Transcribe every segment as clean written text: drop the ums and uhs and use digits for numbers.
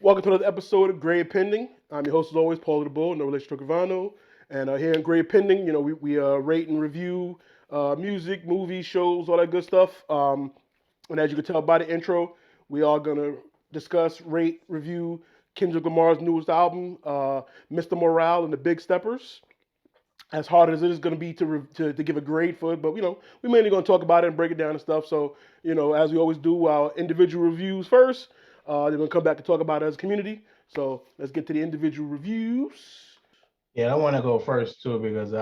Welcome to another episode of Grade Pending. I'm your host, as always, Paul the Bull, no relation to Gravano. And here in Grade Pending, we rate and review music, movies, shows, all that good stuff. And as you can tell by the intro, we are going to discuss, rate, review Kendrick Lamar's newest album, Mr. Morale and the Big Steppers. As hard as it is going to be to give a grade for it, but we mainly going to talk about it and break it down and stuff. So as we always do, our individual reviews first. Then we'll come back and talk about it as a community. So let's get to the individual reviews. Yeah, I want to go first too because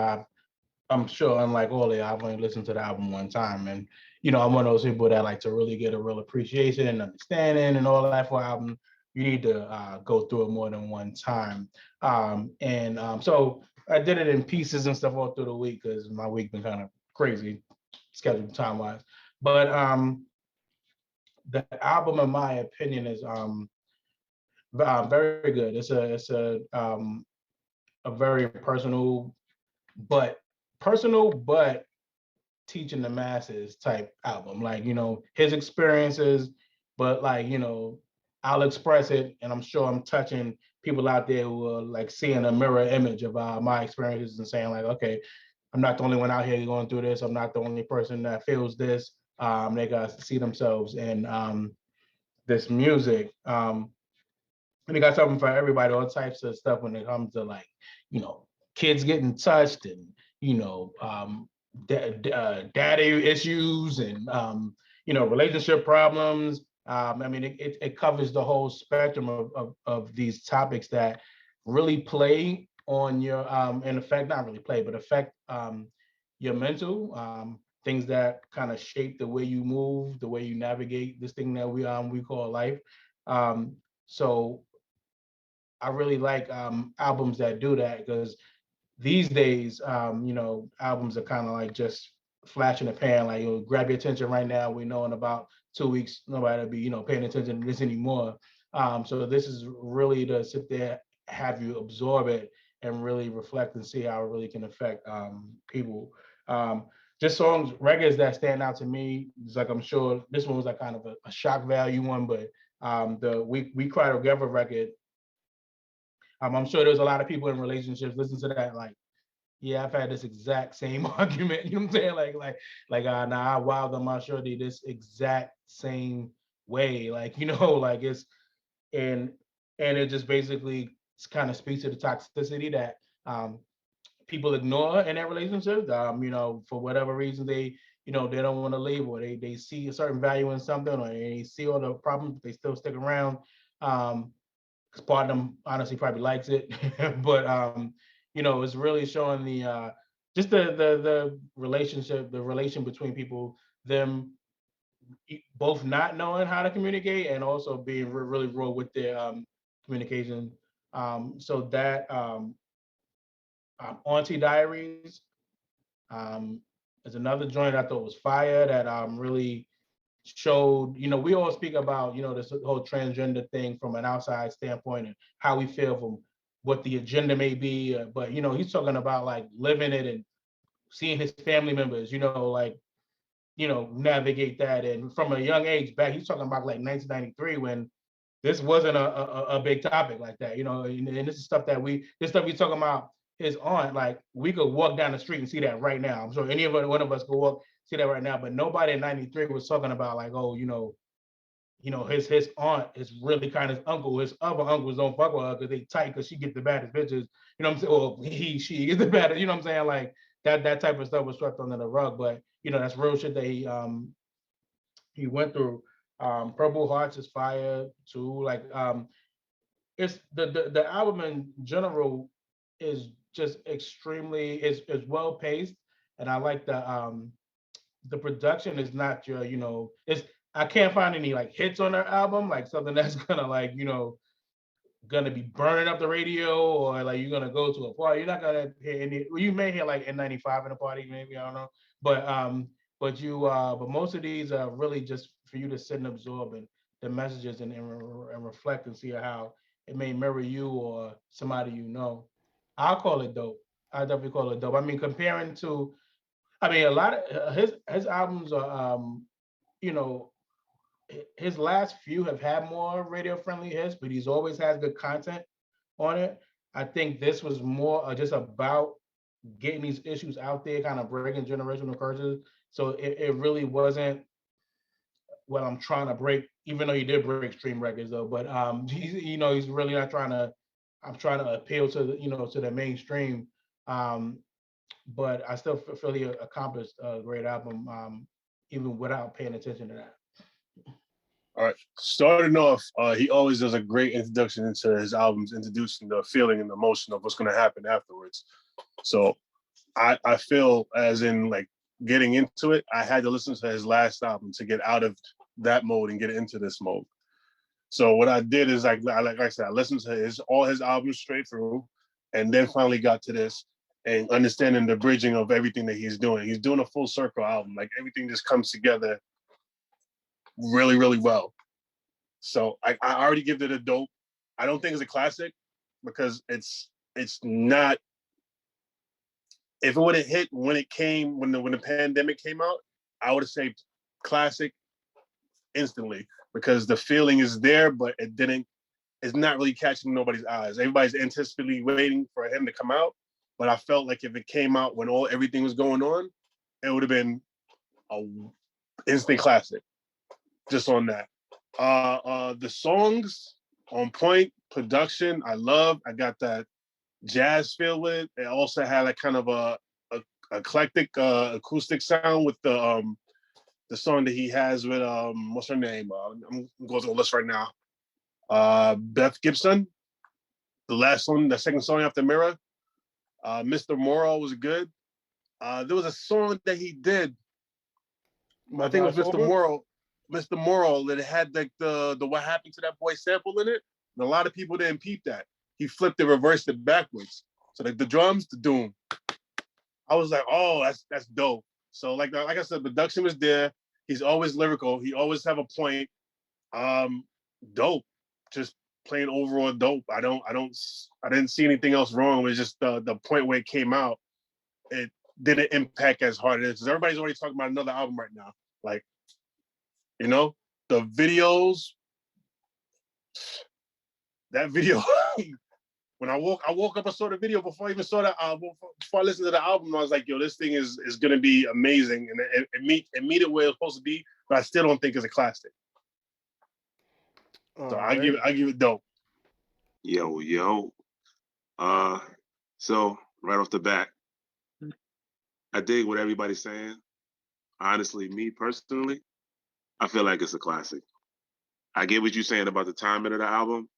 I'm sure, unlike Oli, I've only listened to the album one time, and I'm one of those people that like to really get a real appreciation and understanding and all that for an album. You need to go through it more than one time, so I did it in pieces and stuff all through the week because my week been kind of crazy, scheduled time wise. But the album, in my opinion, is very good. It's a very personal but teaching the masses type album. Like, his experiences, but like, I'll express it and I'm sure I'm touching people out there who are like seeing a mirror image of my experiences and saying like, okay, I'm not the only one out here going through this. I'm not the only person that feels this. They got to see themselves in this music. And they got something for everybody, all types of stuff when it comes to like, you know, kids getting touched and, daddy issues and, relationship problems. I mean, it covers the whole spectrum of these topics that really play on your, and affect, not really play, but affect your mental, things that kind of shape the way you move, the way you navigate this thing that we call life. So I really like albums that do that because these days, albums are kind of like just flash in the pan. Like, you'll grab your attention right now. We know in about 2 weeks, nobody will be, paying attention to this anymore. So this is really to sit there, have you absorb it, and really reflect and see how it really can affect people. Um, just songs, records that stand out to me. It's like I'm sure this one was like kind of a shock value one, but the We Cry Together record, I'm sure there's a lot of people in relationships listen to that like, yeah, I've had this exact same argument. You know what I'm saying? Nah, I wowed on my shorty this exact same way. Like, like and and it just basically kind of speaks to the toxicity that um people ignore in their relationships. For whatever reason they don't want to leave, or they see a certain value in something, or they see all the problems, but they still stick around. Because part of them honestly probably likes it, but it's really showing the just the relationship, the relation between people, them both not knowing how to communicate and also being really raw with their communication. So that Auntie Diaries is another joint I thought was fire that really showed, we all speak about, this whole transgender thing from an outside standpoint and how we feel from what the agenda may be. But, he's talking about like living it and seeing his family members, navigate that. And from a young age back, he's talking about like 1993 when this wasn't a big topic like that, and this is stuff that this stuff we talking about his aunt, like we could walk down the street and see that right now. I'm sure any of us, one of us could walk, see that right now, but nobody in 93 was talking about like, oh, his aunt is really kind of his uncle. His other uncles don't fuck with her because they tight because she get the baddest bitches. You know what I'm saying? Or she gets the baddest. You know what I'm saying? Like that type of stuff was swept under the rug. But that's real shit that he went through. Purple Hearts is fire too. Like it's the album in general is just extremely is well paced, and I like the production is not your, it's I can't find any like hits on their album, like something that's gonna like, gonna be burning up the radio, or like you're gonna go to a party. You're not gonna hear any, well, you may hear like N95 in a party, maybe, I don't know. But most of these are really just for you to sit and absorb and the messages and reflect and see how it may mirror you or somebody I'll call it dope. I definitely call it dope. I mean, comparing to, I mean, a lot of his albums are, you know, his last few have had more radio friendly hits, but he's always had good content on it. I think this was more just about getting these issues out there, kind of breaking generational curses. So it really wasn't what I'm trying to break, even though he did break stream records though. But he's really not trying to. I'm trying to appeal to to the mainstream. Um, but I still feel he accomplished a great album, even without paying attention to that. All right. Starting off, he always does a great introduction into his albums, introducing the feeling and the emotion of what's going to happen afterwards. So I feel as in like getting into it, I had to listen to his last album to get out of that mode and get into this mode. So what I did is like I said, I listened to all his albums straight through, and then finally got to this and understanding the bridging of everything that he's doing. He's doing a full circle album. Like everything just comes together really, really well. So I already give it a dope. I don't think it's a classic because it's not. If it would have hit when it came when the pandemic came out, I would have said classic instantly because the feeling is there, but it didn't. It's not really catching nobody's eyes. Everybody's anticipating waiting for him to come out, but I felt like if it came out when everything was going on, it would have been a instant classic. Just on that. The songs on point, production, I love. I got that jazz feel with it. It also had like kind of a eclectic acoustic sound with the song that he has with what's her name? I'm going to the list right now. Beth Gibson, the last song, the second song after Mirror. Mr. Morrow was good. There was a song that he did. I think it was Mr. Morrow. Mr. Morrow that had like the what happened to that boy sample in it. And a lot of people didn't peep that. He flipped it, reversed it backwards. So like the drums, the doom. I was like, oh, that's dope. So like I said, production was there. He's always lyrical. He always have a point. Dope. Just plain overall dope. I didn't see anything else wrong. It was just the point where it came out. It didn't impact as hard as it is. Because everybody's already talking about another album right now. Like, the videos, that video, when I woke up and saw the video before I even saw that album, before I listened to the album, I was like, yo, this thing is gonna be amazing. And it meet it where it's supposed to be, but I still don't think it's a classic. So I give it dope. Yo. So right off the bat, I dig what everybody's saying. Honestly, me personally, I feel like it's a classic. I get what you're saying about the timing of the album.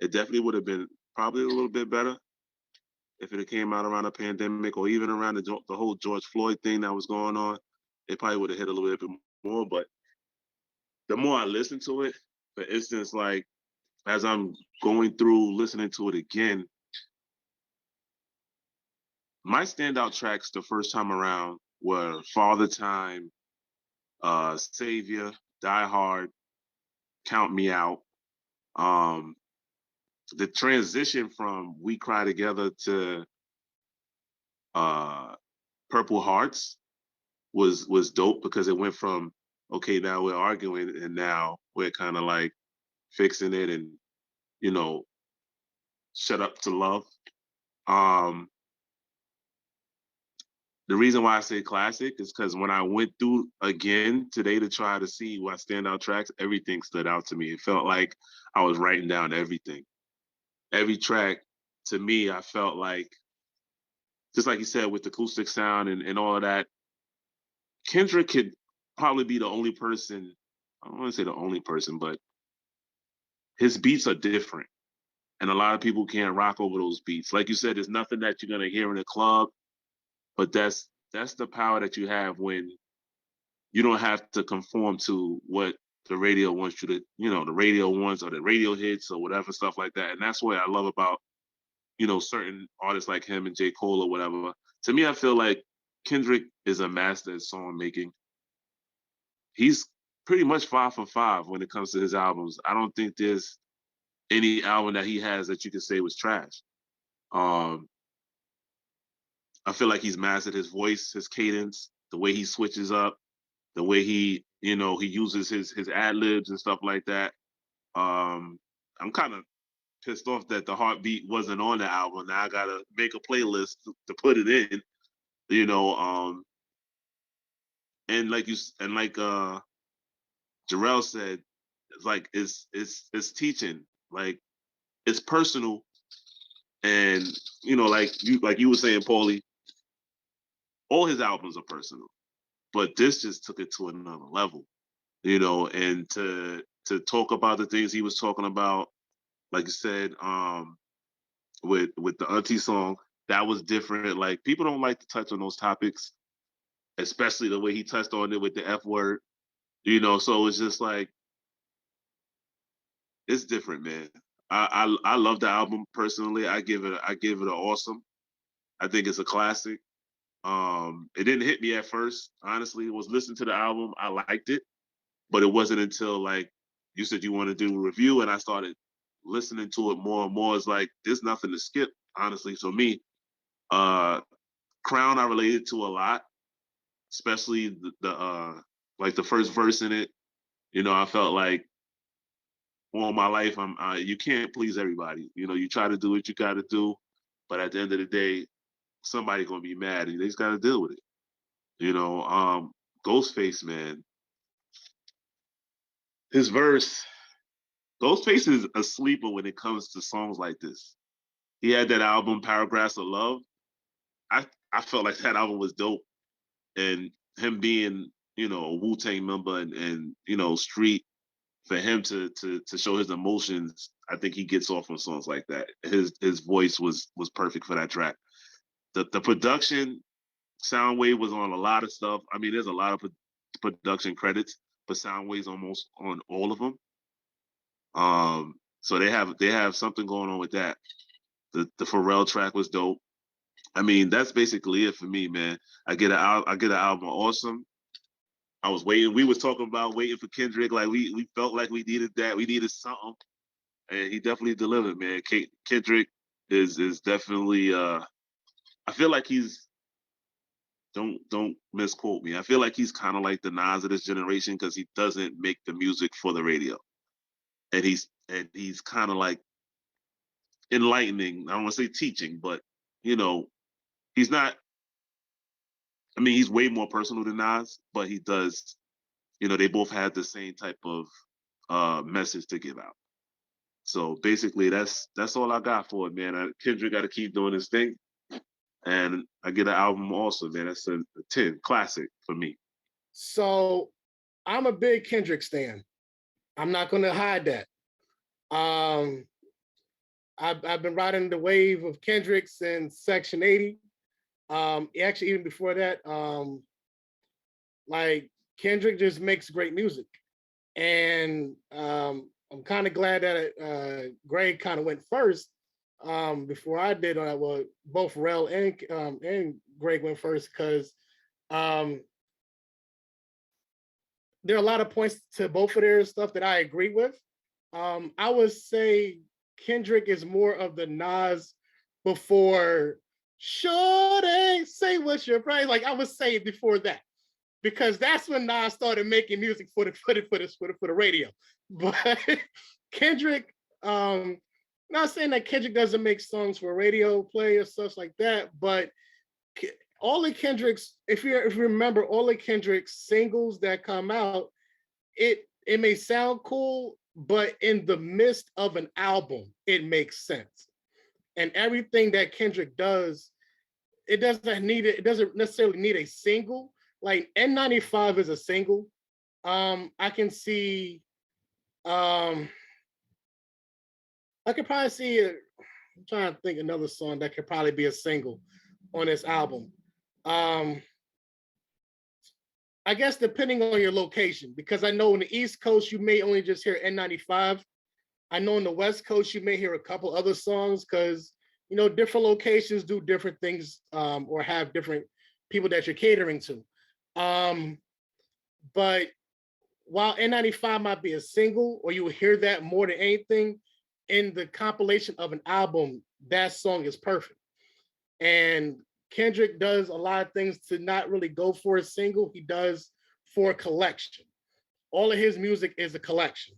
It definitely would have been probably a little bit better if it had came out around a pandemic or even around the whole George Floyd thing that was going on. It probably would have hit a little bit more. But the more I listen to it, for instance, like as I'm going through listening to it again, my standout tracks the first time around were Father Time, Savior, Die Hard, Count Me Out. The transition from We Cry Together to Purple Hearts was dope because it went from, okay, now we're arguing and now we're kind of like fixing it and, shut up to love. The reason why I say classic is because when I went through again today to try to see what standout tracks, everything stood out to me. It felt like I was writing down everything. Every track, to me, I felt like, just like you said, with the acoustic sound and all of that, Kendrick could probably be the only person, I don't want to say the only person, but his beats are different. And a lot of people can't rock over those beats. Like you said, there's nothing that you're going to hear in a club, but that's the power that you have when you don't have to conform to what the radio wants you to, the radio wants or the radio hits or whatever, stuff like that. And that's what I love about, certain artists like him and J. Cole or whatever. To me, I feel like Kendrick is a master at song making. He's pretty much 5 for 5 when it comes to his albums. I don't think there's any album that he has that you could say was trash. I feel like he's mastered his voice, his cadence, the way he switches up, the way he You know, he uses his ad libs and stuff like that. I'm kind of pissed off that the Heartbeat wasn't on the album. Now I gotta make a playlist to put it in. You know, and like Jarrell said, it's like it's teaching, like it's personal, and you know, like you were saying, Paulie, all his albums are personal, but this just took it to another level, you know, and to talk about the things he was talking about, like you said, with the auntie song, that was different. Like people don't like to touch on those topics, especially the way he touched on it with the F word, you know. So it's just like it's different, man. I love the album personally. I give it an awesome. I think it's a classic. It didn't hit me at first, honestly. Was listening to the album, I liked it, but it wasn't until like you said you want to do a review, and I started listening to it more and more. It's like there's nothing to skip, honestly. So me, uh, Crown, I related to a lot, especially the like the first verse in it. You know, I felt like all my life, you can't please everybody. You know, you try to do what you got to do, but at the end of the day, somebody gonna be mad, and they just got to deal with it. You know, Ghostface, man, his verse, Ghostface is a sleeper when it comes to songs like this. He had that album, Paragraphs of Love. I felt like that album was dope, and him being, you know, a Wu-Tang member and you know, street, for him to show his emotions, I think he gets off on songs like that. His voice was perfect for that track. The production, Soundwave was on a lot of stuff. I mean, there's a lot of production credits, but Soundwave's almost on all of them. So they have something going on with that. The Pharrell track was dope. I mean, that's basically it for me, man. I get an album awesome. I was waiting. We was talking about waiting for Kendrick. Like we felt like we needed that. We needed something, and he definitely delivered, man. Kendrick is definitely. I feel like he's don't misquote me. I feel like he's kind of like the Nas of this generation because he doesn't make the music for the radio, and he's kind of like enlightening. I don't want to say teaching, but you know, he's not. I mean, he's way more personal than Nas, but he does. You know, they both have the same type of message to give out. So basically, that's all I got for it, man. Kendrick got to keep doing his thing, and I get an album also, man. That's a 10 classic for me. So I'm a big Kendrick stan. I'm not going to hide that. Um, I've been riding the wave of Kendrick since Section 80. Actually, even before that, like Kendrick just makes great music, and I'm kind of glad that Greg kind of went first before I did. Well, both Rel and Greg went first because um, there are a lot of points to both of their stuff that I agree with. I would say Kendrick is more of the Nas before Shorty say what's your price. Like I would say before that, because that's when Nas started making music for the radio. But Kendrick, not saying that Kendrick doesn't make songs for radio play or stuff like that, but all of Kendrick's, if you remember all of Kendrick's singles that come out, it may sound cool, but in the midst of an album, it makes sense. And everything that Kendrick does, it doesn't necessarily need a single. Like N95 is a single. I can see I could probably see I'm trying to think another song that could probably be a single on this album. I guess depending on your location, because I know in the East Coast you may only just hear N95. I know in the West Coast you may hear a couple other songs because you know different locations do different things or have different people that you're catering to. But while N95 might be a single, or you will hear that more than anything in the compilation of an album, that song is perfect. And Kendrick does a lot of things to not really go for a single. He does for a collection. all of his music is a collection.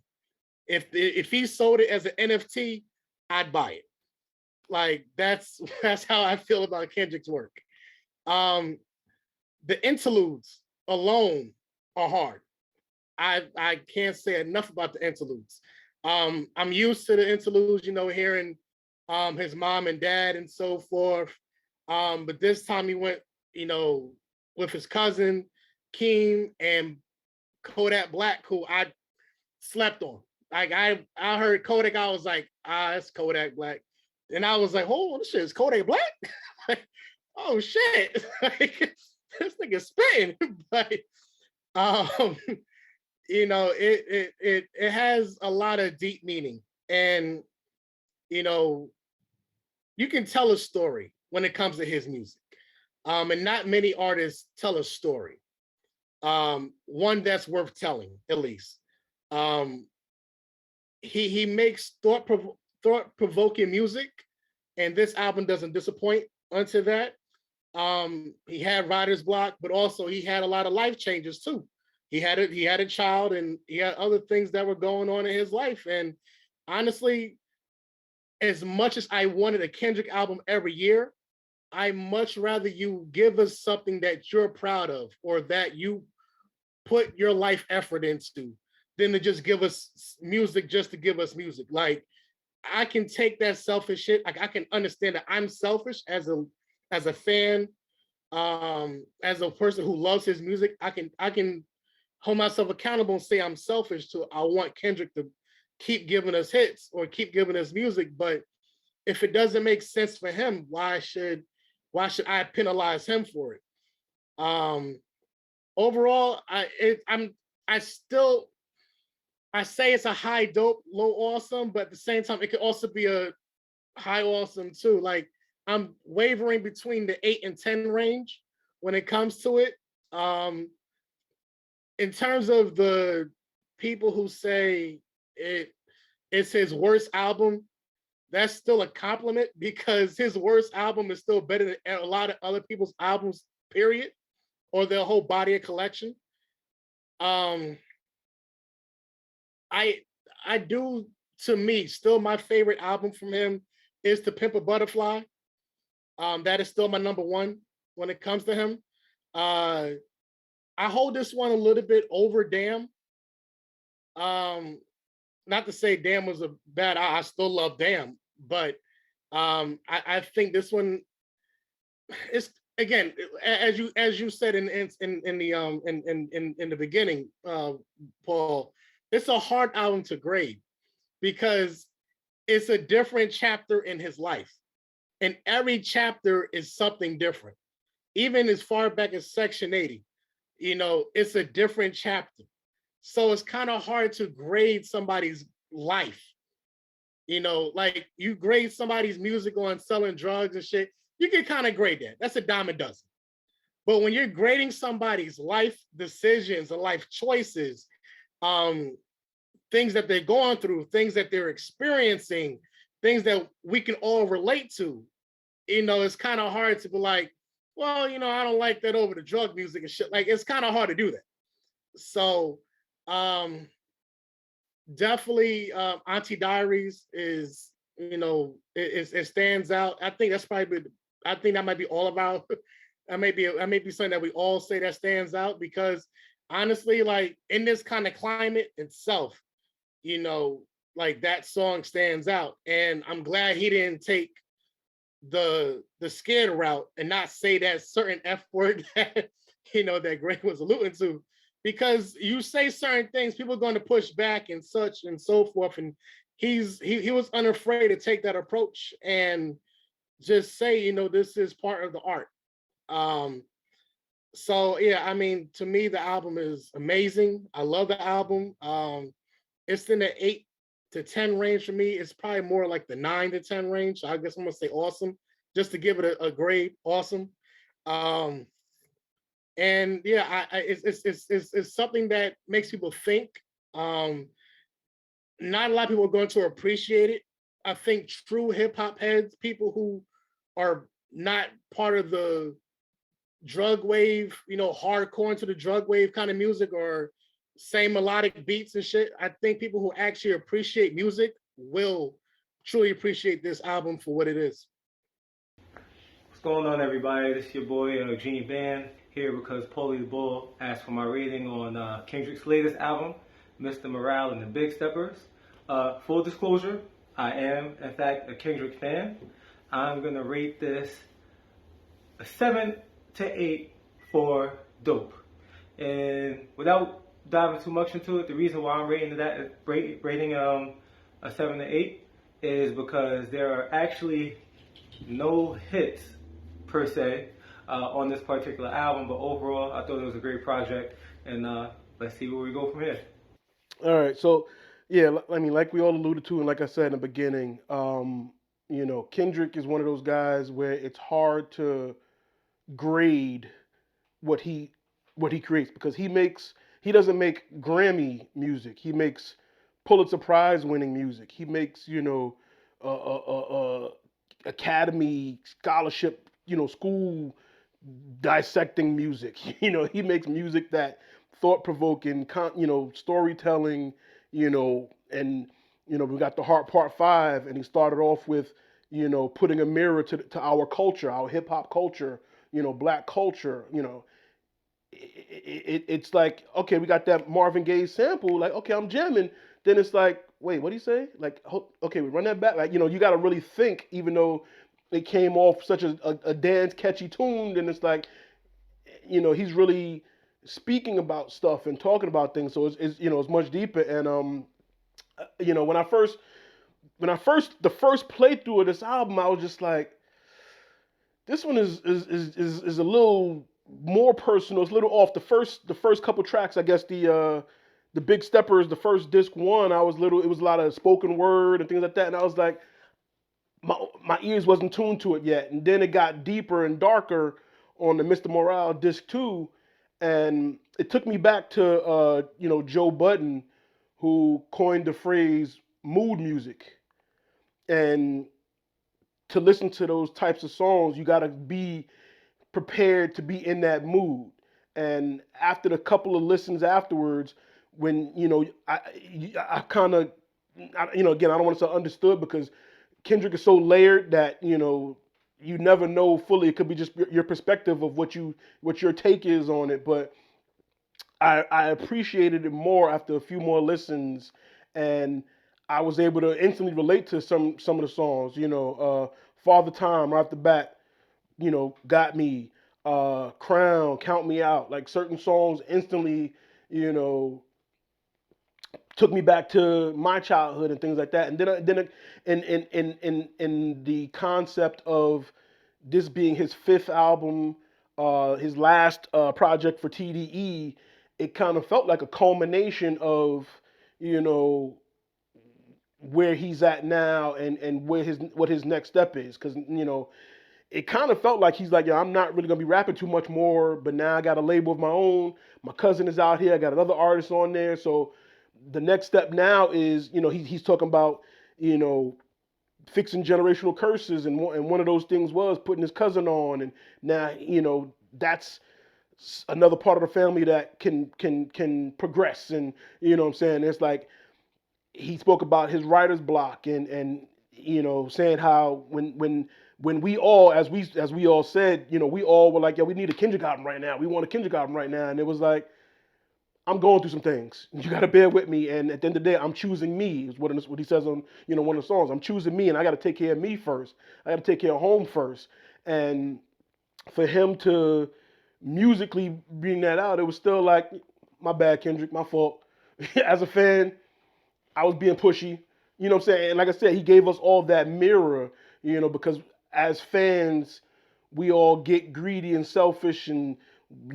If he sold it as an NFT, I'd buy it. Like that's how I feel about Kendrick's work. Um, the interludes alone are hard. I can't say enough about the interludes. I'm used to the interludes, hearing his mom and dad and so forth. But this time he went, with his cousin Keem and Kodak Black, who I slept on. Like I heard Kodak, I was like, it's Kodak Black. And I was like, oh, this shit is Kodak Black? Like, oh shit. Like, this nigga spitting. But it has a lot of deep meaning. And you can tell a story when it comes to his music. And not many artists tell a story. One that's worth telling, at least. He makes thought-provoking music, and this album doesn't disappoint unto that. He had writer's block, but also he had a lot of life changes too. He had a child, and he had other things that were going on in his life. And honestly, as much as I wanted a Kendrick album every year, I much rather you give us something that you're proud of or that you put your life effort into than to just give us music just to give us music. Like, I can take that selfish shit. Like, I can understand that I'm selfish as a fan, as a person who loves his music. I can hold myself accountable and say I'm selfish to I want Kendrick to keep giving us hits or keep giving us music. But if it doesn't make sense for him, why should I penalize him for it? Overall, I say it's a high dope, low awesome, but at the same time, it could also be a high awesome too. Like, I'm wavering between the 8 and 10 range when it comes to it. In terms of the people who say it's his worst album, that's still a compliment because his worst album is still better than a lot of other people's albums, period, or their whole body of collection. I do, to me, still my favorite album from him is To Pimp a Butterfly. That is still my number one when it comes to him. I hold this one a little bit over Damn. Not to say Damn was a bad, I still love Damn, but I think this one is, again, as you said in the beginning, Paul, it's a hard album to grade because it's a different chapter in his life, and every chapter is something different. Even as far back as Section 80, it's a different chapter. So it's kind of hard to grade somebody's life. Like, you grade somebody's music on selling drugs and shit, you can kind of grade that. That's a dime a dozen. But when you're grading somebody's life decisions and life choices, things that they're going through, things that they're experiencing, things that we can all relate to, it's kind of hard to be like, well, I don't like that over the drug music and shit. Like, it's kind of hard to do that. So definitely Auntie Diaries is, it stands out. I think that might be all of our, that may be something that we all say that stands out, because honestly, like, in this kind of climate itself, like, that song stands out. And I'm glad he didn't take the scared route and not say that certain F word that, that Greg was alluding to, because you say certain things, people are going to push back and such and so forth. And he was unafraid to take that approach and just say, this is part of the art. So yeah, I mean, to me, the album is amazing. I love the album. It's in the 8 to 10 range for me. It's probably more like the 9 to 10 range. So I guess I'm gonna say awesome, just to give it a grade, awesome. And yeah, it's something that makes people think. Not a lot of people are going to appreciate it. I think true hip hop heads, people who are not part of the drug wave, hardcore into the drug wave kind of music, or same melodic beats and shit. I think people who actually appreciate music will truly appreciate this album for what it is. What's going on, everybody? This is your boy Genie Band here because Paulie the Bull asked for my rating on Kendrick's latest album, Mr. Morale and the Big Steppers. Full disclosure, I am in fact a Kendrick fan. I'm gonna rate this a 7 to 8 for dope. And without diving too much into it, the reason why I'm rating a 7 to 8 is because there are actually no hits per se on this particular album, but overall I thought it was a great project, and let's see where we go from here. All right, so yeah, I mean, like we all alluded to, and like I said in the beginning, Kendrick is one of those guys where it's hard to grade what he what he creates because he doesn't make Grammy music. He makes Pulitzer Prize winning music. He makes Academy scholarship school dissecting music. He makes music that thought provoking, storytelling. And we got the Heart Part Five, and he started off with putting a mirror to our culture, our hip hop culture, black culture. It's like, okay, we got that Marvin Gaye sample, like, okay, I'm jamming. Then it's like, wait, what do you say? Like, okay, we run that back. Like, you got to really think, even though it came off such a dance catchy tune. Then it's like, he's really speaking about stuff and talking about things. So it's much deeper. And the first playthrough of this album, I was just like, this one is a little more personal. It's a little off. The first couple tracks, I guess the Big Steppers, the first disc one, it was a lot of spoken word and things like that, and I was like, my ears wasn't tuned to it yet, and then it got deeper and darker on the Mr. Morale disc two, and it took me back to Joe Budden, who coined the phrase mood music, and to listen to those types of songs, you got to be prepared to be in that mood. And after the couple of listens afterwards, when I kind of, again, I don't want to say understood because Kendrick is so layered that you never know fully. It could be just your perspective of what your take is on it. But I appreciated it more after a few more listens, and I was able to instantly relate to some of the songs. Father Time right off the bat, got me. Crown, Count Me Out, like certain songs instantly, took me back to my childhood and things like that. And then in the concept of this being his fifth album, his last project for TDE, it kind of felt like a culmination of you know where he's at now and what his next step is, because it kind of felt like he's like, yeah, I'm not really gonna be rapping too much more, but now I got a label of my own. My cousin is out here. I got another artist on there. So the next step now is, he's talking about, you know, fixing generational curses, and one of those things was putting his cousin on, and now, that's another part of the family that can progress, and what I'm saying. It's like he spoke about his writer's block, and saying how when we all, as we all said, we all were like, yeah, we need a Kendrick album right now. We want a Kendrick album right now. And it was like, I'm going through some things. You got to bear with me. And at the end of the day, I'm choosing me, is what he says on, one of the songs. I'm choosing me, and I got to take care of me first. I got to take care of home first. And for him to musically bring that out, it was still like, my bad, Kendrick, my fault. As a fan, I was being pushy. You know what I'm saying? And like I said, he gave us all that mirror, because as fans, we all get greedy and selfish, and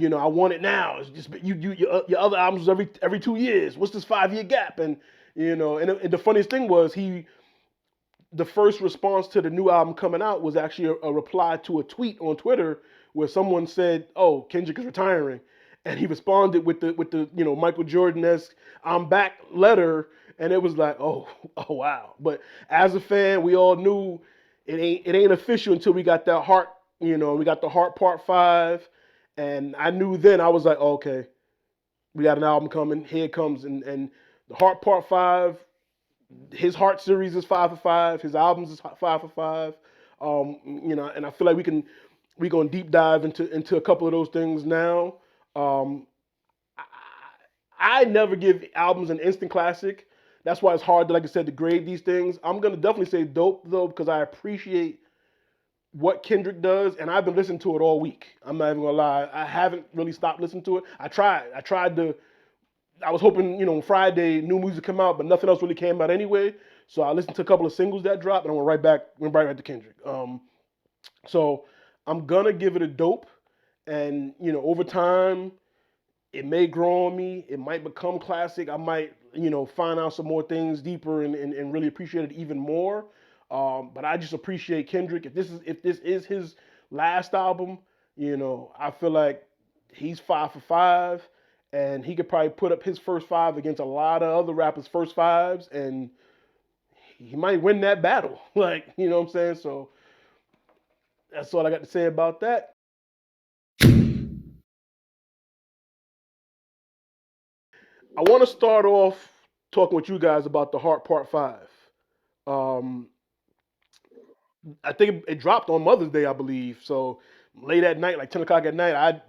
I want it now. It's just your other albums was every 2 years. What's this 5-year gap? And and the funniest thing was, the first response to the new album coming out was actually a reply to a tweet on Twitter where someone said, "Oh, Kendrick is retiring," and he responded with the Michael Jordan-esque "I'm back" letter, and it was like, oh wow. But as a fan, we all knew it ain't official until we got that heart. We got the Heart Part 5, and I knew then. I was like, oh, okay, We got an album coming. Here it comes, and the Heart Part 5. His Heart series is 5 for 5. His albums is 5 for 5. And I feel like we gonna deep dive into a couple of those things now. Um, I never give albums an instant classic. That's why it's hard to, like I said, to grade these things. I'm gonna definitely say dope though, because I appreciate what Kendrick does, and I've been listening to it all week. I'm not even gonna lie. I haven't really stopped listening to it. I tried. I tried to. I was hoping, Friday new music come out, but nothing else really came out anyway. So I listened to a couple of singles that dropped, and I went right back to Kendrick. So I'm gonna give it a dope, and over time it may grow on me. It might become classic. I might, find out some more things deeper and really appreciate it even more. But I just appreciate Kendrick. If this is his last album, I feel like he's 5 for 5, and he could probably put up his first five against a lot of other rappers' first fives, and he might win that battle. Like, you know what I'm saying? So that's all I got to say about that. I want to start off talking with you guys about the Heart Part 5. Um, I think it dropped on Mother's Day, I believe. So late at night, like 10 o'clock at night,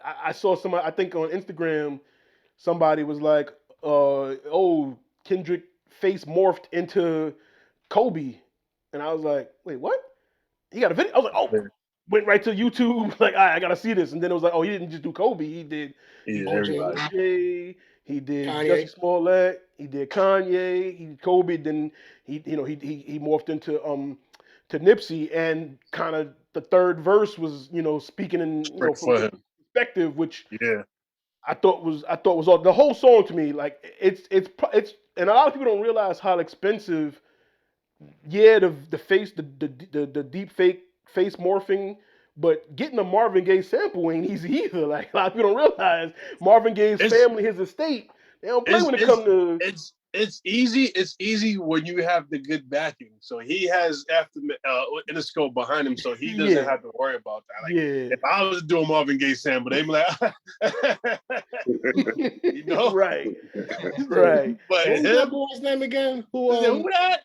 I saw somebody, I think on Instagram, somebody was like, oh, Kendrick face morphed into Kobe. And I was like, wait, what? He got a video? I was like, oh, went right to YouTube, like, all right, I gotta see this. And then it was like, oh, he didn't just do Kobe. He did everybody. Jay, he did Kanye. Jussie Smollett, he did Kanye, he did Kobe. Then he morphed into to Nipsey, and kind of the third verse was speaking in from for his him. perspective, which Yeah. I thought was all the whole song to me. Like it's and a lot of people don't realize how expensive. Yeah, the face, the deep fake face morphing, but getting a Marvin Gaye sample ain't easy either. Like a lot of people don't realize Marvin Gaye's It's family, his estate, they don't play when it comes to. it's easy. It's easy when you have the good backing. So he has after Interscope behind him, so he doesn't have to worry about that. Like if I was doing Marvin Gaye sample, they'd be like, Right, right. But What was him, that boy's name again? Who who that?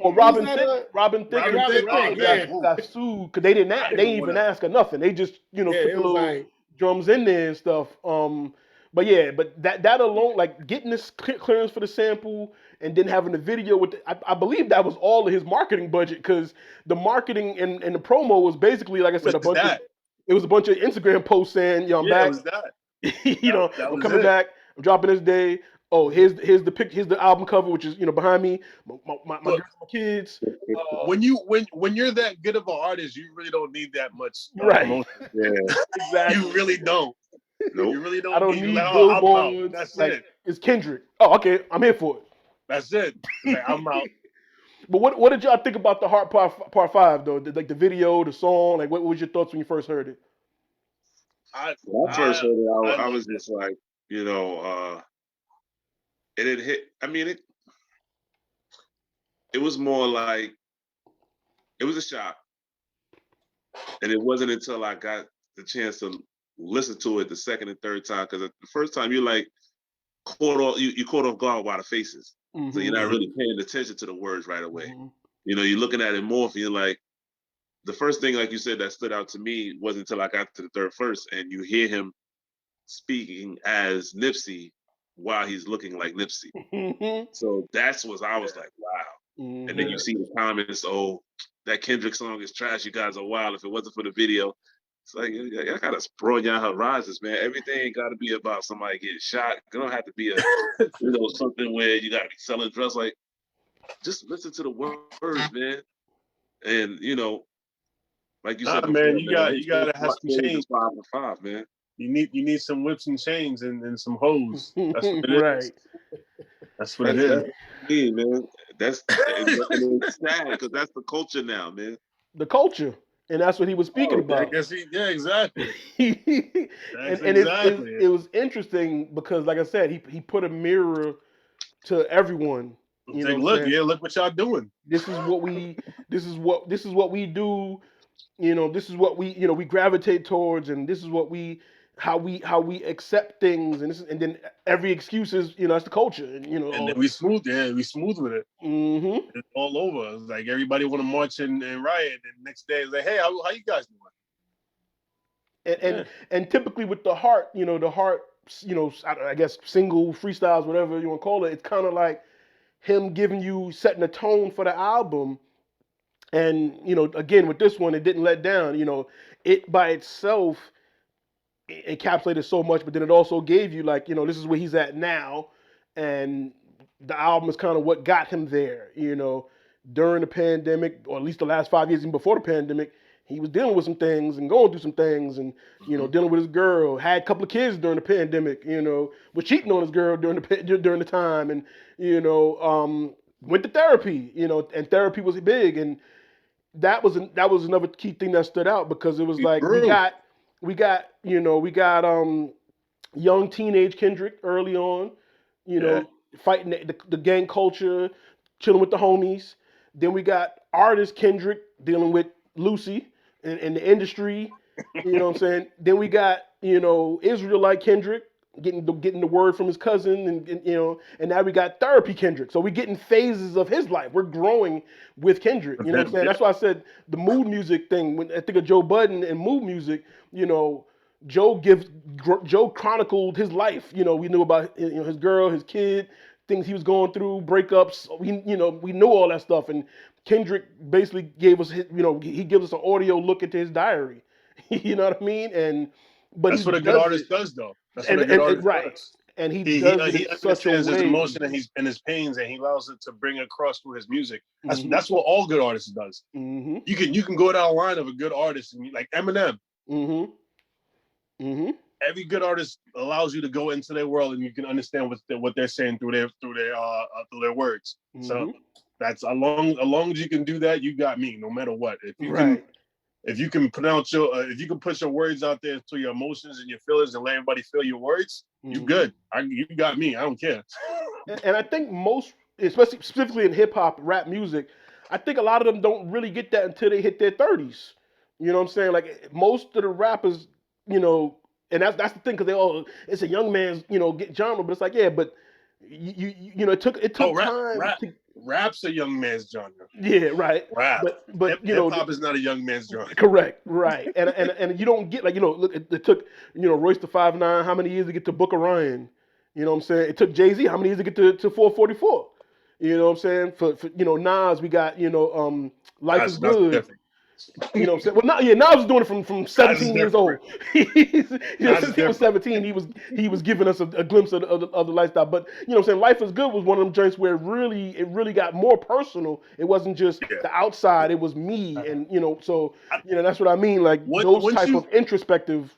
Well, Robin that, Thicke, Robin Thicke, Robin Robin Thicke, Thicke, got sued because they didn't. I They didn't didn't even wanna- ask her nothing. They just yeah, put it the was little like drums in there and stuff. But yeah, but that alone, like getting this clearance for the sample and then having the video with, I believe that was all of his marketing budget, because the marketing and the promo was basically, like I said, was that. it was a bunch of Instagram posts saying, I'm Yeah, back. it was that. That I'm was coming it. back. I'm dropping this day. Oh, here's the album cover, which is behind me. My girl, my kids. When you're that good of an artist, you really don't need that much Right. promotion. Yeah. Exactly. You really don't. Nope. You really don't. I don't need need like, I'm billboards. out. That's like, it. It's Kendrick. Oh, okay. I'm here for it. That's it. Like, I'm out. But what did y'all think about the Heart Part 5 though? Like the video, the song. Like what was your thoughts when you first heard it? When I first heard it, I loved was just like, it had hit. I mean, it was more like it was a shock, and it wasn't until I got the chance to listen to it the second and third time, because the first time you're like you caught off guard by the faces, so you're not really paying attention to the words right away. Mm-hmm. You're looking at it more, and you're like, the first thing, like you said, that stood out to me wasn't until I got to the third verse, and you hear him speaking as Nipsey while he's looking like Nipsey. Mm-hmm. So that's what I was like, wow. Mm-hmm. And then you see the comments, oh, that Kendrick song is trash. You guys are wild. If it wasn't for the video, it's like, I gotta broaden your horizons, man. Everything ain't gotta be about somebody getting shot. It don't have to be something where you gotta be selling drugs. Like, just listen to the words, man. And like you said, before, man, you gotta have some change. 5 for 5, man. You need some whips and chains and some hoes. That's what it is. Right. That's what it is. Yeah, man. That's sad, because that's the culture now, man. The culture. And that's what he was speaking about. I guess exactly. and it was interesting because, like I said, he put a mirror to everyone. Look what y'all doing. This is what we do. This is what we we gravitate towards, and this is what we how we accept things, and then every excuse is, that's the culture, and And then we smooth with it. Mm-hmm. It's all over. It's like everybody want to march and riot, and the next day it's like, hey, how you guys doing? And typically with the heart, I guess single freestyles, whatever you want to call it, it's kind of like him setting a tone for the album. And again with this one, it didn't let down. It by itself encapsulated so much, but then it also gave you, like, this is where he's at now, and the album is kind of what got him there. During the pandemic, or at least the last 5 years, even before the pandemic, he was dealing with some things and going through some things, and dealing with his girl, had a couple of kids during the pandemic, was cheating on his girl during the time, and went to therapy, and therapy was big, and that was another key thing that stood out, because it was like we got young teenage Kendrick early on, fighting the gang culture, chilling with the homies. Then we got artist Kendrick dealing with Lucy in the industry. You know what I'm saying? Then we got Israelite Kendrick getting the word from his cousin, and now we got therapy Kendrick. So we're getting phases of his life. We're growing with Kendrick. You know what I'm saying? That's why I said the mood music thing. When I think of Joe Budden and mood music, Joe chronicled his life. We knew about his girl, his kid, things he was going through, breakups. We knew all that stuff, and Kendrick basically gave us he gives us an audio look into his diary. You know what I mean? But that's what a good artist does, though. That's what a good artist does. And he does it in such a way. He understands his emotion and his pains, and he allows it to bring across through his music. That's what all good artists does. Mm-hmm. You can go down a line of a good artist, and like Eminem. Mm-hmm. Mm-hmm. Every good artist allows you to go into their world, and you can understand what they're saying through their words. Mm-hmm. So that's as long as you can do that, you got me. No matter what, if you can pronounce if you can put your words out there to your emotions and your feelings and let everybody feel your words, you good. You got me. I don't care. And I think most, specifically in hip hop, rap music, I think a lot of them don't really get that until they hit their 30s. You know what I'm saying? Like most of the rappers, and that's the thing, because it's a young man's get genre, but it's like, yeah, but it took time. Rap's a young man's genre. Yeah, right. Rap, but hip hop is not a young man's genre. Correct, right. And you don't get, like, look, it took Royce to 5'9", how many years to get to Book of Ryan? You know what I'm saying? It took Jay-Z how many years to get to 444? You know what I'm saying? For Nas, we got Life is Good. Different. You know what I'm saying? Well, Nas was doing it from 17 years old. Since he was 17, he was giving us a glimpse of the lifestyle. But what I'm saying, Life is Good was one of them joints where it really got more personal. It wasn't just the outside; it was me, and so that's what I mean. Like those type of introspective,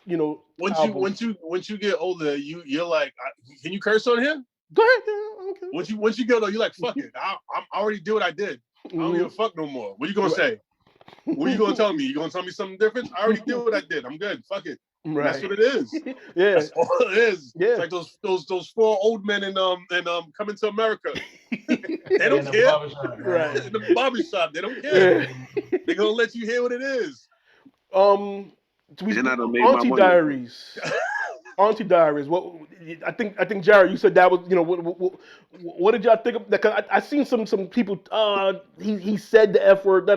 Once you get older, you're like, can you curse on him? Go ahead. Okay. Once you go though, you're like, fuck it. I already did what I did. I don't give a fuck no more. What you gonna say? What are you gonna tell me? You gonna tell me something different? I already did what I did. I'm good. Fuck it. Right. That's what it is. Yeah. That's all it is. Yeah. It's like those four old men in Coming to America. They don't care. Right. In the barbershop, they don't care. Yeah. They're gonna let you hear what it is. Auntie Diaries. Auntie Diaries. What I think Jared, you said that was what did y'all think of that? Cause I seen some people. He said the F word.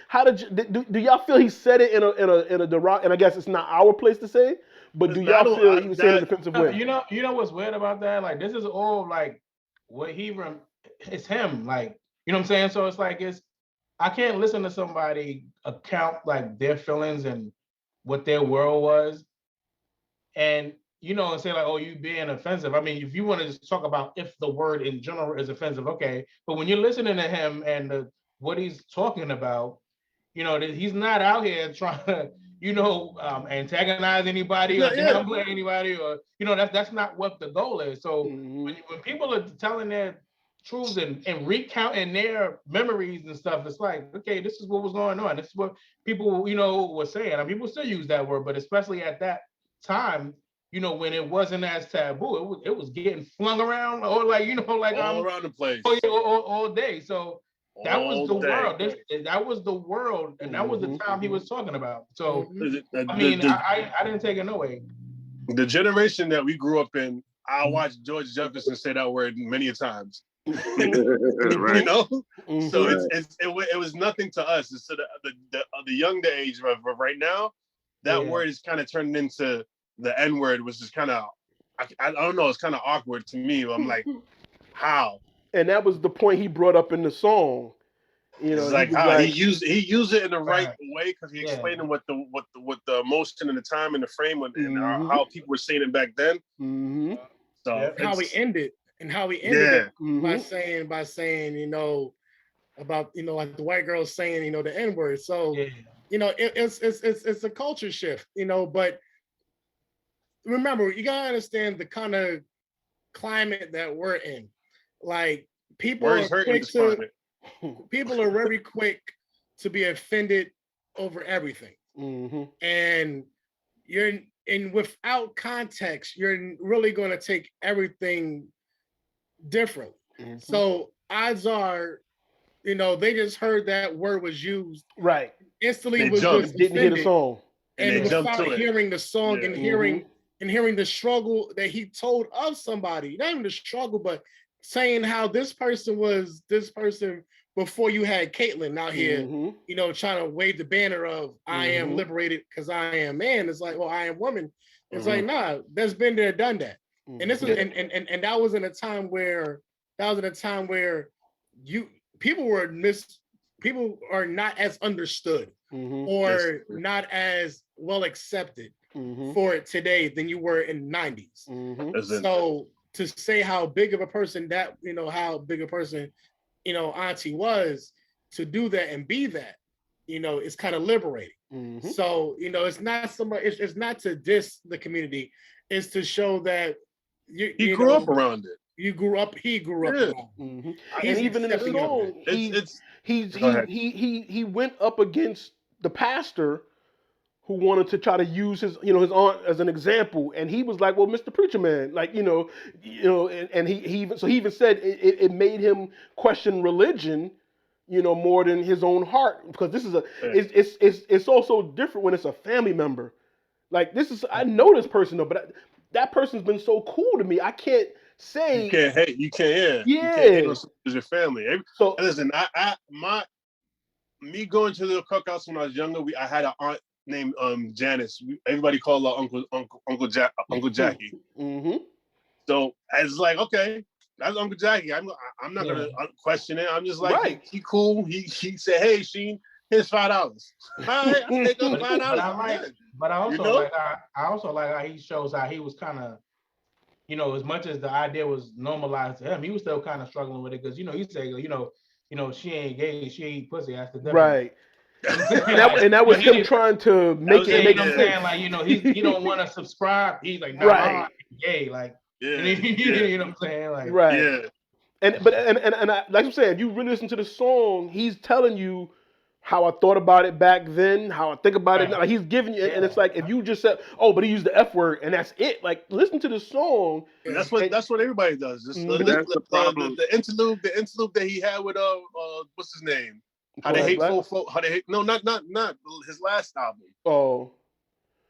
How did do y'all feel he said it in a derog? And I guess it's not our place to say, but do y'all feel he was saying in a defensive way? You know what's weird about that? Like this is all like what it's him. Like you know what I'm saying. So it's like I can't listen to somebody account like their feelings and what their world was. And and say like, oh, you being offensive. I mean, if you want to just talk about if the word in general is offensive, okay. But when you're listening to him and what he's talking about, he's not out here trying to, antagonize anybody or downplay anybody, or that's not what the goal is. So when people are telling their truths and recounting their memories and stuff, it's like, okay, this is what was going on. This is what people, were saying. I mean, people still use that word, but especially at that time, when it wasn't as taboo, it was getting flung around, or like, all around the place, all day. So that was the world. That was the world, and that was the time he was talking about. So I mean, I didn't take it no way. The generation that we grew up in, I Mhm. watched George Jefferson say that word many a times. right. You know, so Mhm. it was nothing to us. It's to the younger age of right now. That Yeah. word is kind of turned into the N word, which is kind of I don't know. It's kind of awkward to me. I'm like, how? And that was the point he brought up in the song. You know, It's he like was how he like, used it in the right Right. way because he Yeah. explained what the emotion and the time and the frame and Mhm. how people were saying it back then. mm-hmm, So Yep. How he it's ended it by mm-hmm, saying, you know, about, you know, like the white girl saying, you know, the N word. So, Yeah. you know, it's a culture shift, you know, but remember, you gotta understand the kind of climate that we're in. Like people are words hurt in quick this to climate. people are very quick to be offended over everything. mm-hmm, And you're and without context, you're really going to take everything differently. mm-hmm. So odds are, you know, they just heard that word was used, Right. instantly They was jumped just Didn't hear the offended, song. and they and Yeah. jumped without to it. hearing the song Yeah. and hearing the struggle that he told of somebody, not even the struggle, but saying how this person was this person before you had Caitlyn out here, Mm-hmm, you know, trying to wave the banner of I am mm-hmm, liberated because I am man. It's like, well, I am woman. It's Mhm. like, nah, that's been there, done that. And this is mm-hmm. Yeah. and that was in a time where you people are not as understood Mm-hmm, Yes. or not as well accepted mm-hmm, for it today than you were in the 90s. mm-hmm. That's it. So to say how big of a person that, you know, how big a person, you know, Auntie was, to do that and be that, you know, it's kind of liberating. Mm-hmm. So, you know, it's not so much, it's not to diss the community, it's to show that He you grew up know, around it. he grew up Yeah. around. Mm-hmm. And He's even in the accepting of that. song, It's he's Go ahead. he went up against the pastor who wanted to try to use his, you know, his aunt as an example, and he was like, "Well, Mr. Preacher Man, like, and he even said it made him question religion, you know, more than his own heart, because this is a Yeah. it's also different when it's a family member. Like this is I know this person though, but that person's been so cool to me, I can't You say can't hate. You can't. Yeah. You can't hate yeah. on someone who's your family. So Listen, me going to the cookouts when I was younger. I had an aunt named Janice. Everybody called her Uncle Jackie. mm-hmm, So it's like, okay, that's Uncle Jackie. I'm not Yeah. gonna question it. I'm just like, right. he cool. He said, hey Sheen, here's $5. All right, I take up But $5. I I'm like, good. but I You also know? like I also like how he shows how he was kind of, you know, as much as the idea was normalized to him, he was still kind of struggling with it because, you know, he said, she ain't gay, she ain't pussy. That's the difference. Right. You know what I'm saying? And that, Like, and that but was he him didn't. trying to That make was Yeah, it him. you make know what I'm Yeah, saying? Like, you know, he don't want to subscribe. He's like, nah, right. I'm gay. Like, yeah, you know what I'm saying? Like, Right. yeah. And I, like I'm saying, if you really listen to the song, he's telling you how I thought about it back then, how I think about it right. now. Like he's giving you, and Yeah. it's like if you just said, "Oh, but he used the F word," and that's it. Like listen to the song. And Yeah. And, that's what everybody does. Just But mm-hmm. listen, that's the problem. the interlude that he had with what's his name? How they Kodak hate Black. how they hate no, not his last album. Oh,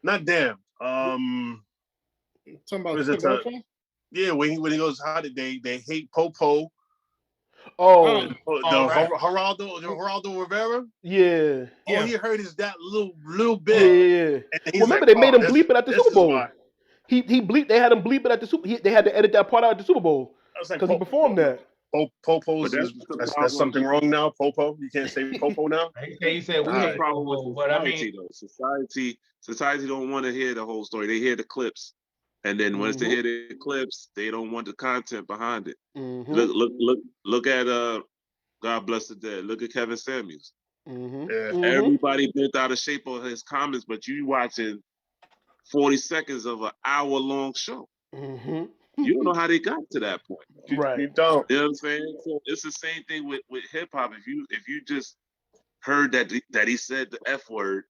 Not damn. Talking What about is Kid it? Rock? Yeah, when he goes, how did they hate Popo? oh, The All right. Geraldo Rivera. yeah, All Yeah. he heard is that little yeah, bit, yeah. and Well, he's remember like, they made "Oh, him bleep it at the this Super is why." Bowl. He bleeped. They had him bleep it at the Super. They had to edit that part out at the Super Bowl I was like, because he performed that. Popo's But that's is the that's problem. something wrong now. Popo, you can't say Popo now. He said we That's All the hate right. problem with Popo, but I mean, society, though. Society don't want to hear the whole story. They hear the clips, and then once they Mm-hmm. hear the clips, they don't want the content behind it. Mm-hmm. Look at God bless the dead. Look at Kevin Samuels. Mm-hmm. Yeah. Mm-hmm. Everybody bent out of shape on his comments, but you watching 40 seconds of an hour-long show. Mm-hmm. You don't know how they got to that point. Right. You don't. You know what I'm saying? So it's the same thing with hip hop. If you just heard that he said the F word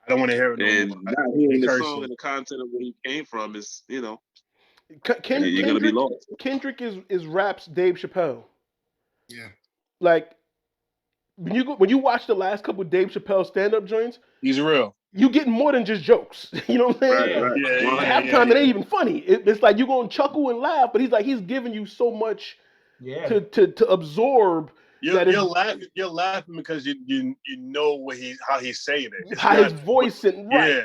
I don't want to hear it no more. and not hearing He the song cursing. and the content of where he came from is, you're Kendrick gonna be lost. Kendrick is raps Dave Chappelle. Yeah. Like when you watch the last couple of Dave Chappelle stand up joints, He's real. you getting more than just jokes. You know what I'm saying? Right, right. Yeah, Well, yeah, Half time it yeah. ain't even funny. It's like you're gonna chuckle and laugh, but he's giving you so much Yeah. to absorb that is You're laughing because you know what how he's saying it. It's how his not, voice and right. yeah.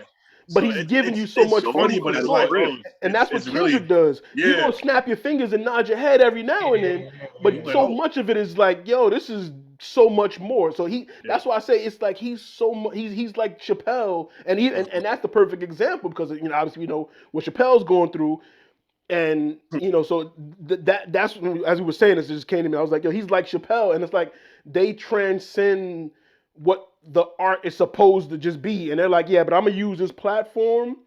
But So he's giving you so it's much Joel funny, food but for it's had like, thought. grip. oh, And that's what it's really, Kendrick does. You're yeah. gonna snap your fingers and nod your head every now and then, but But so much of it is like, yo, this is so much more. So yeah. that's why I say it's like he's so much. He's like Chappelle, and that's the perfect example because obviously what Chappelle's going through, and so that's as we were saying this, it just came to me. I was like, yo, he's like Chappelle, and it's like they transcend what the art is supposed to just be, and they're like, yeah, but I'm gonna use this platform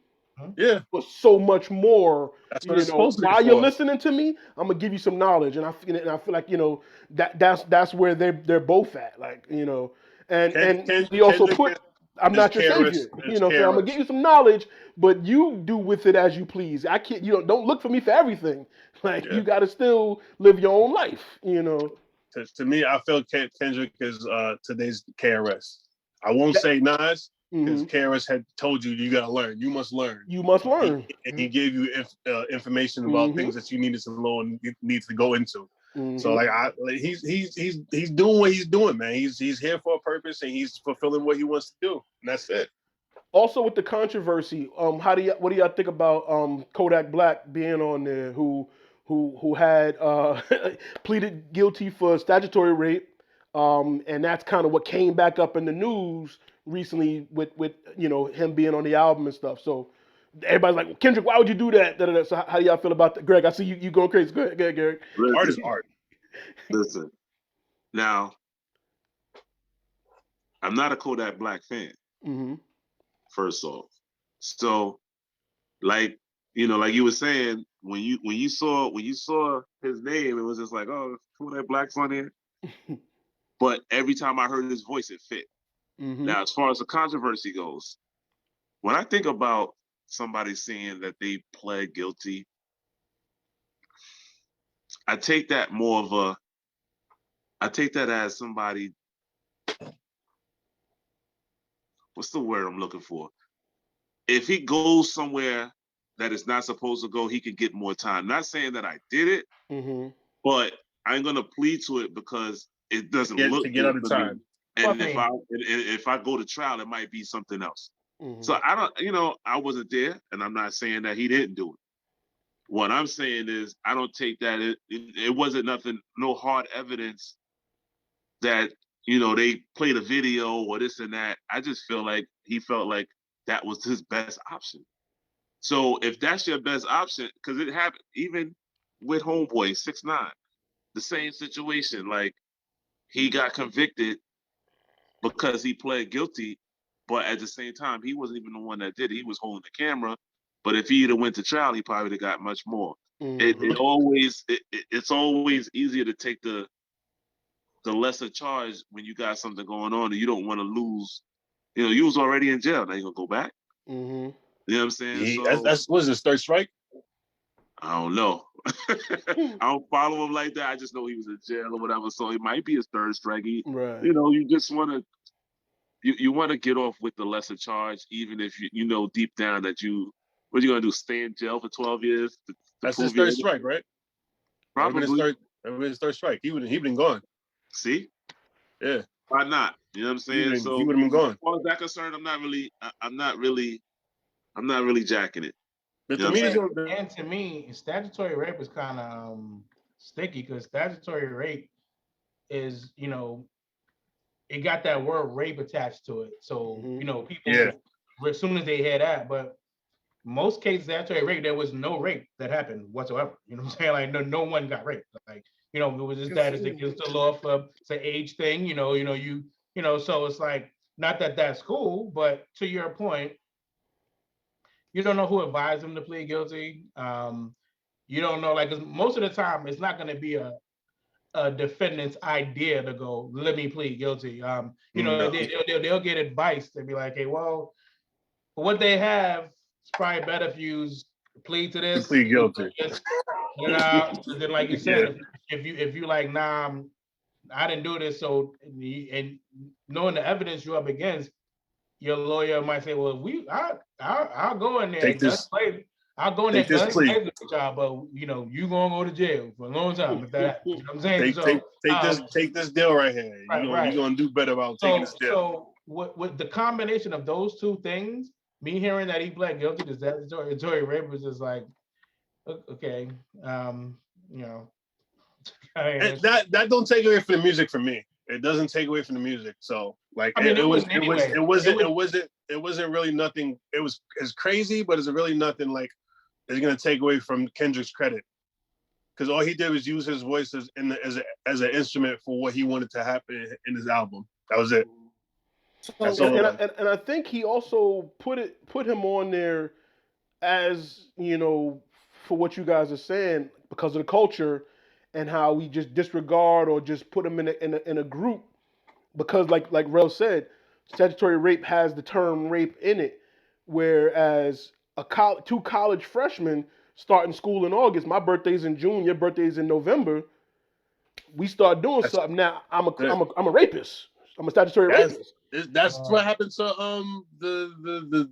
Yeah, for so much more. that's what it's supposed to be While you're for. listening to me, I'm gonna give you some knowledge, and I feel like that's where they're both at, like and he also Kendrick put. I'm is not your KRS. savior, Is so I'm gonna KRS. give you some knowledge, but you do with it as you please. I can't, don't look for me for everything. Like Yeah. you got to still live your own life, To me, I feel Kendrick is today's KRS. I won't That- say Nas because Mhm. KRS had told you gotta learn. You must learn. You must learn. He gave you information about Mhm. things that you needed to know and you need to go into. So Mhm. like he's doing what he's doing, man. He's here for a purpose and he's fulfilling what he wants to do. And that's it. Also with the controversy, what do y'all think about Kodak Black being on there, who had pleaded guilty for statutory rape, and that's kind of what came back up in the news recently with him being on the album and stuff. So everybody's like, Kendrick, why would you do that? Da, da, da. So how do y'all feel about that, Greg? I see you going crazy. Go ahead, Greg. Art is Listen, art. listen. Now, I'm not a Kodak Black fan, Mm-hmm. first off. So, like, like you were saying, when you saw his name, it was just like, oh, Kodak Black's on here. But every time I heard his voice, it fit. Mm-hmm. Now, as far as the controversy goes, when I think about somebody saying that they pled guilty, I take that as somebody, what's the word I'm looking for? If he goes somewhere that is not supposed to go, he could get more time. Not saying that I did it, Mm-hmm. but I'm gonna plead to it because it doesn't look To get good out of for me. time. And Fuck me. if I go to trial, it might be something else. Mm-hmm. So I don't, I wasn't there, and I'm not saying that he didn't do it. What I'm saying is I don't take that. It wasn't nothing, no hard evidence that they played a video or this and that. I just feel like he felt like that was his best option. So if that's your best option, because it happened even with Homeboy 6ix9ine, the same situation. Like he got convicted because he pled guilty, but at the same time he wasn't even the one that did it. He was holding the camera. But if he had went to trial, he probably would have got much more. Mm-hmm. It's always easier to take the lesser charge when you got something going on and you don't want to lose. You was already in jail. Now you gonna go back. Mm-hmm. You know what I'm saying? So That's what is this, third strike? I don't know. I don't follow him like that. I just know he was in jail or whatever. So it might be his third strike. Right. You just want to you want to get off with the lesser charge, even if you know deep down that what you gonna do? Stay in jail for 12 years to That's his prove you third strike, right? That would probably. have been his third strike. He been gone. See, Yeah. why not? You know what I'm saying? He So would have been gone. as far as that concerned, I'm not really jacking it. But You to know me, what I'm saying? And to me, statutory rape is kind of sticky because statutory rape is, it got that word rape attached to it. So, Mhm. people, Yeah. as soon as they hear that, but most cases, statutory rape, there was no rape that happened whatsoever. You know what I'm saying? Like, no one got raped. Like, it was just that it's against the law for, it's an age thing, so it's like, not that that's cool, but to your point, you don't know who advised them to plead guilty. You don't know, like, 'cause most of the time, it's not going to be a defendant's idea to go, let me plead guilty. No. They'll get advice to be like, hey, well, what they have, it's probably better if you plead to this. Plead guilty. Just get it out. And then, like you Yeah. said, if you like, nah, I didn't do this. So, and knowing the evidence you're up against, your lawyer might say, well, I'll go in there Take and just this, play. I'll go in there take this because I plea. played with child, but you gonna go to jail for a long time if that happens. You know what I'm saying? Take this deal right here. Right. You're gonna do better about taking this deal. So with the combination of those two things, me hearing that he pled guilty to statutory rape was just like, okay, you know, I mean, And that don't take away from the music for me. It doesn't take away from the music. So like I mean, it wasn't really nothing. It's crazy, but it's really nothing like it's gonna take away from Kendrick's credit. Because all he did was use his voice as an instrument for what he wanted to happen in his album. That was it. That's all. And I think he also put him on there as, you know, for what you guys are saying, because of the culture and how we just disregard or just put him in a group, because like Rel said, statutory rape has the term rape in it, whereas two college freshmen starting school in August, my birthday's in June, your birthday's in November, we start doing something now. I'm a rapist. I'm a statutory rapist. That's what happened to the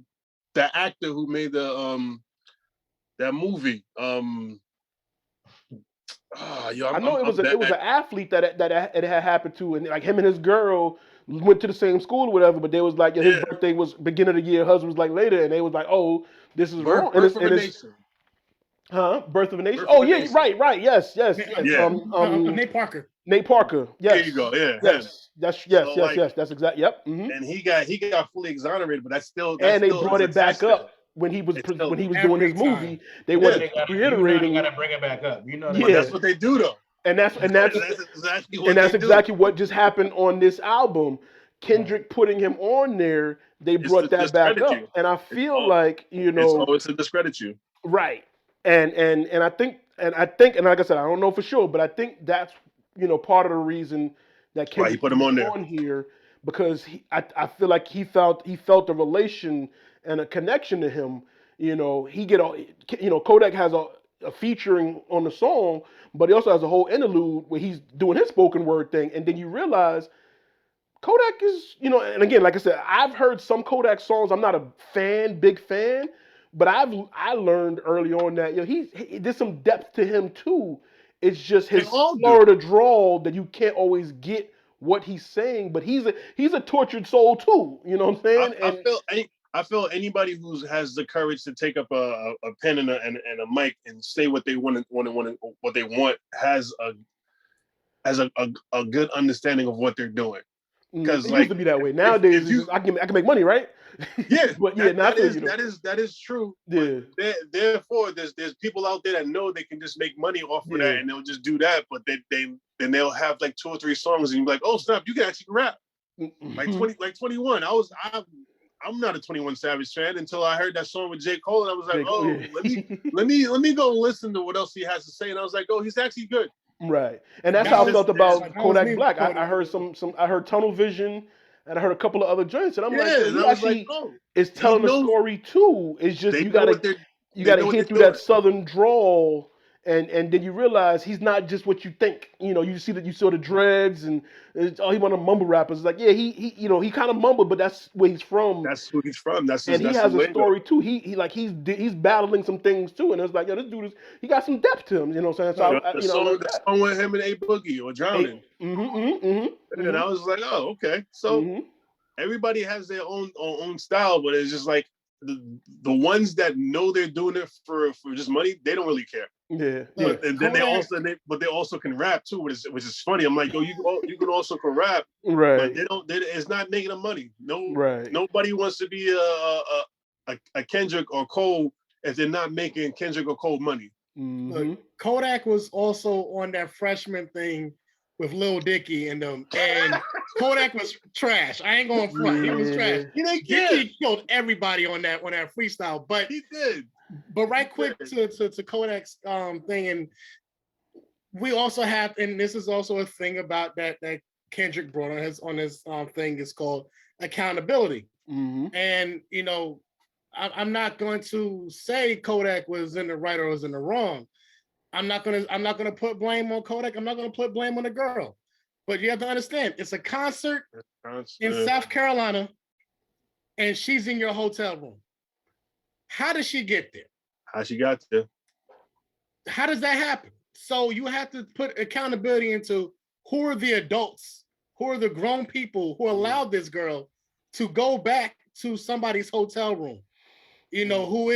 actor who made the that movie. I know it was an athlete that it had happened to, and like him and his girl went to the same school or whatever, but they was like, his birthday was beginning of the year, husband was like later, and they was like, oh, this is wrong. Birth of a Nation. Huh? Birth of a Nation. Birth of a yeah, Nation. right. Yes. Yeah. Nate Parker. Nate Parker. Yes. There you go. Yeah. Yes. That's So, like, yes. That's exact. Yep. Mm-hmm. And he got fully exonerated, but that's still. And they brought it back attested. up when he was doing his movie. They wanted reiterating. You gotta bring it back up. You know. That's what they do though. And that's exactly what just happened on this album. Kendrick putting him on there, they brought that back up, and I feel like, you know, it's always to discredit you, right? And I think and like I said, I don't know for sure, but I think that's, you know, part of the reason that Kendrick put him on there here, because I feel like he felt a relation and a connection to him. You know, Kodak has a featuring on the song, but he also has a whole interlude where he's doing his spoken word thing, and then you realize Kodak is, you know, and again, like I said, I've heard some Kodak songs. I'm not a big fan, but I learned early on that, you know, he there's some depth to him too. It's just his Florida drawl that you can't always get what he's saying, but he's a tortured soul too. You know what I'm saying? I feel anybody who has the courage to take up a pen and a mic and say what they want has a good understanding of what they're doing. Because it used to be that way. Nowadays, I can make money, right? Yeah, but yeah, that is true. Yeah. Therefore, there's people out there that know they can just make money off of that, and they'll just do that. But then they'll have like 2 or 3 songs, and you're like, oh snap, you can actually rap. Like 21. I'm not a 21 Savage fan until I heard that song with J. Cole, and I was like, let me go listen to what else he has to say, and I was like, oh, he's actually good. Right, and that's how I felt about Kodak Black. I heard I heard Tunnel Vision, and I heard a couple of other joints, and I'm it's telling a story too. It's just you gotta hit through that southern drawl, and then you realize he's not just what you think. You know, you saw the dreads, and he want to mumble rappers. It's like, yeah, he you know, he kind of mumbled, but that's where he's from. That's who he's from. And he has a story too. He's battling some things too, and it's like, yo, this dude he got some depth to him. You know what I'm saying? So the song with him and A Boogie or Drowning. And I was like, oh, okay. So everybody has their own style, but it's just like the ones that know they're doing it for just money, they don't really care. Yeah. And then they also can rap too, which is funny. I'm like, yo, you can also can rap, right? But it's not making them money. Right. Nobody wants to be a Kendrick or Cole if they're not making Kendrick or Cole money. Look, Kodak was also on that freshman thing with Lil Dicky and them, and Kodak was trash. I ain't going front. He was trash. Dicky killed everybody on that freestyle, but he did. But right quick to Kodak's thing, and we also have, and this is also a thing about that Kendrick brought on his thing is called accountability. And you know, I'm not going to say Kodak was in the right or was in the wrong. I'm not gonna put blame on Kodak. I'm not gonna put blame on the girl. But you have to understand, it's a concert in South Carolina. and she's in your hotel room. How does she get there? How she got there? How does that happen? So you have to put accountability into who are the adults, who are the grown people who allowed this girl to go back to somebody's hotel room. You know, who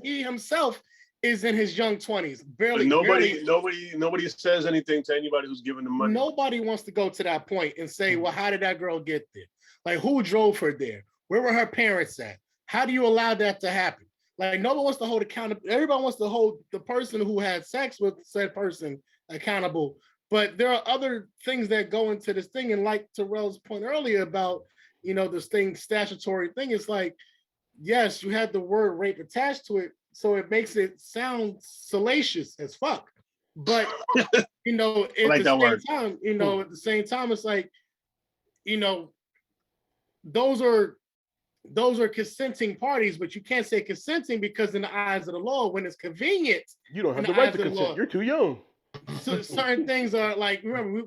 he himself is in his young 20s. Barely, nobody says anything to anybody who's giving them money. Nobody wants to go to that point and say, well, how did that girl get there? Like, who drove her there? Where were her parents at? How do you allow that to happen? Like, no one wants to hold accountable. Everybody wants to hold the person who had sex with said person accountable. But there are other things that go into this thing. And like Terrell's point earlier about, you know, this thing, statutory thing, it's like, yes, you had the word rape attached to it, so it makes it sound salacious as fuck. But you know, at the same time, it's like, you know, those are consenting parties, but you can't say consenting because in the eyes of the law, when it's convenient, you don't have the right to consent. You're too young. So certain things are like, remember,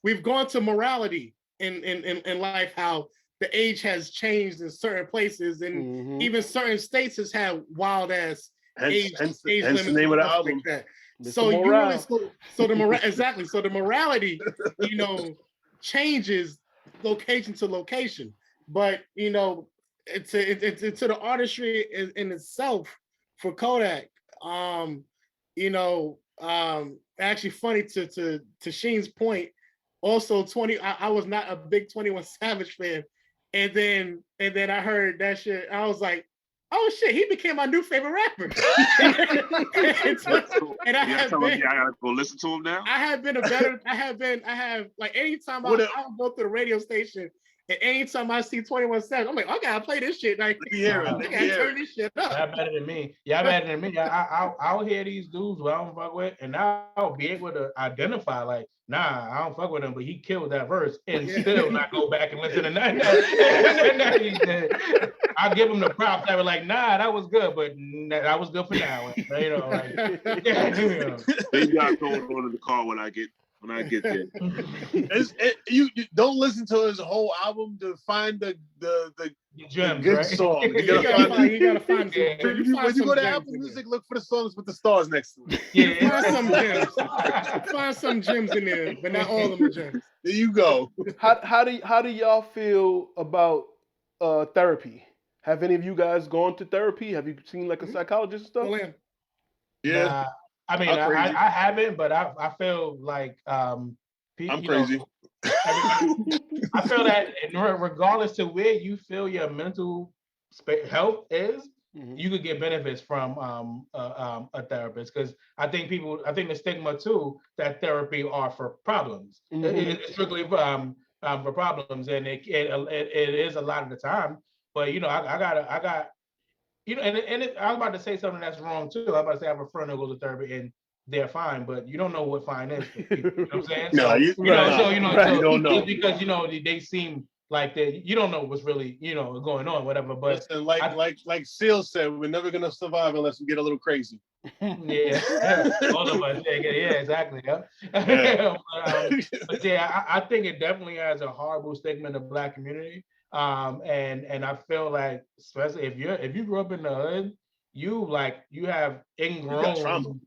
we've gone to morality in life, how the age has changed in certain places, and even certain states has had wild ass age limits. The name of the album. Like that. So you really, so the exactly. So the morality, you know, changes location to location, but you know, it's to the artistry in itself for Kodak. You know, actually funny to Sheen's point. Also, I was not a big 21 Savage fan. And then I heard that shit. I was like, oh shit, he became my new favorite rapper. and I gotta go listen to him now. I have like anytime I go to the radio station, and anytime I see 21 Savage, I'm like, I gotta play this shit. Like, I gotta turn this shit up. Y'all better than me. I'll hear these dudes who I don't fuck with, and I'll be able to identify, like, nah, I don't fuck with him, but he killed that verse, and still not go back and listen to that. I'll give him the props. I was like, nah, that was good, but that was good for now. You know, like, Maybe I'll throw it on in the car when I get there. You don't listen to his whole album to find the gems, good right? song. You gotta find some. When you go to Apple Music, look for the songs with the stars next to it. Yeah, find some gems. Find some gems in there, but not all of them gems. There you go. How do y'all feel about therapy? Have any of you guys gone to therapy? Have you seen like a psychologist and stuff? Yeah. I mean, I haven't, but I feel like I'm crazy. I feel that regardless to where you feel your mental health is, you could get benefits from a therapist. Because I think the stigma too that therapy are for problems. It's strictly for problems, and it is a lot of the time. But you know, I got. You know, I was about to say something that's wrong too. I was about to say I have a friend who goes to therapy and they're fine, but you don't know what fine is. You know what I'm saying? No, you don't know. Because you know they seem like you don't know what's really going on, whatever. But listen, like Seal said, we're never gonna survive unless we get a little crazy. Yeah, all of us. Yeah, exactly. Yeah. But yeah, I think it definitely has a horrible stigma in the Black community. And I feel like, especially if you grew up in the hood, you have ingrown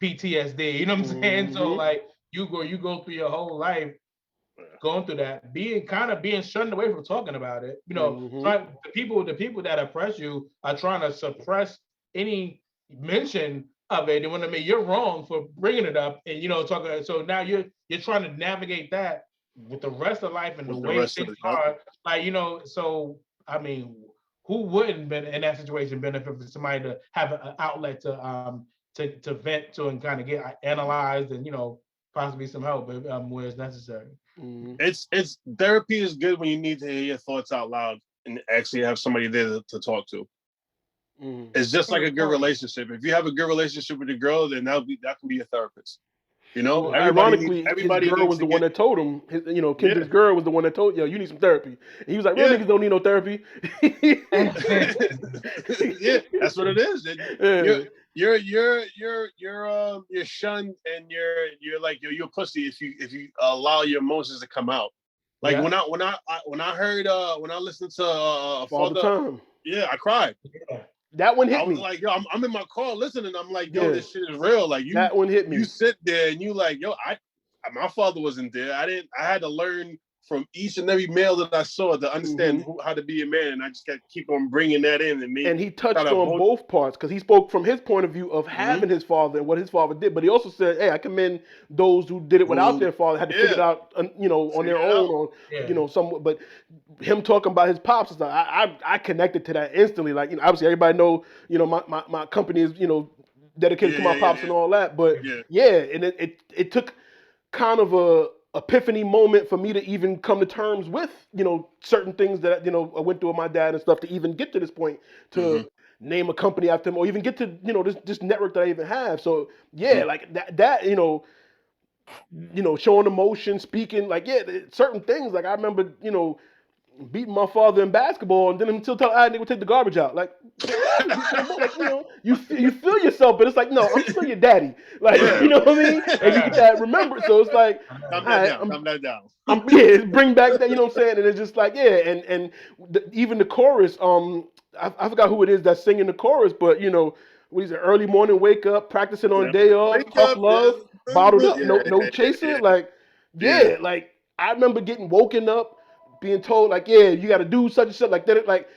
PTSD. You know what I'm saying? So like you go through your whole life going through that, being shunned away from talking about it. You know, the people that oppress you are trying to suppress any mention of it. And when you're wrong for bringing it up, and talking. So now you're trying to navigate that with the rest of life and the way things are, so I mean, who wouldn't been in that situation benefit from somebody to have an outlet to vent to and kind of get analyzed and possibly some help where it's necessary. It's therapy is good when you need to hear your thoughts out loud and actually have somebody there to talk to. It's just like a good relationship. If you have a good relationship with a girl, then that can be a therapist. Well, ironically, his girl was the one that told him. Kendrick's girl was the one that told you need some therapy. And he was like, "Real niggas don't need no therapy." Yeah, that's what it is. You're shunned, and you're like you're a pussy if you allow your emotions to come out. Like Yeah. when I heard when I listened to Father Father, Time. yeah, I cried. Yeah. That one I hit was me. like, yo, I'm in my car listening. I'm like, yo, Yeah. this shit is real. Like That one hit you me. sit there and you like, yo, my father wasn't there. I had to learn from each and every male that I saw to understand how to be a man, and I just got to keep on bringing that in and And he touched try to on both parts because he spoke from his point of view of having his father and what his father did. But he also said, "Hey, I commend those who did it without their father, had to figure it out, on their own, or Yeah. some." But him talking about his pops and stuff, I connected to that instantly. Like, obviously everybody know, my company is, dedicated to my pops and all that. But Yeah. and it took kind of a epiphany moment for me to even come to terms with, certain things that, I went through with my dad and stuff to even get to this point to name a company after him or even get to, this network that I even have. So yeah, like that, showing emotion, speaking, like, yeah, certain things. Like I remember, beating my father in basketball and then him still tell I nigga take the garbage out. Like, like, you feel yourself, but it's like, no, I'm still your daddy. Like, you know what I mean? And you get that remember. So it's like, Calm that down. bring back that, you know what I'm saying? And it's just like, yeah, and even the chorus, I forgot who it is that's singing the chorus, but what is it? Early morning, wake up, practicing on day off, Wake tough up, love, bottled up, no chaser. yeah. Like, yeah, like I remember getting woken up, being told like, yeah, you got to do such and such, like that, like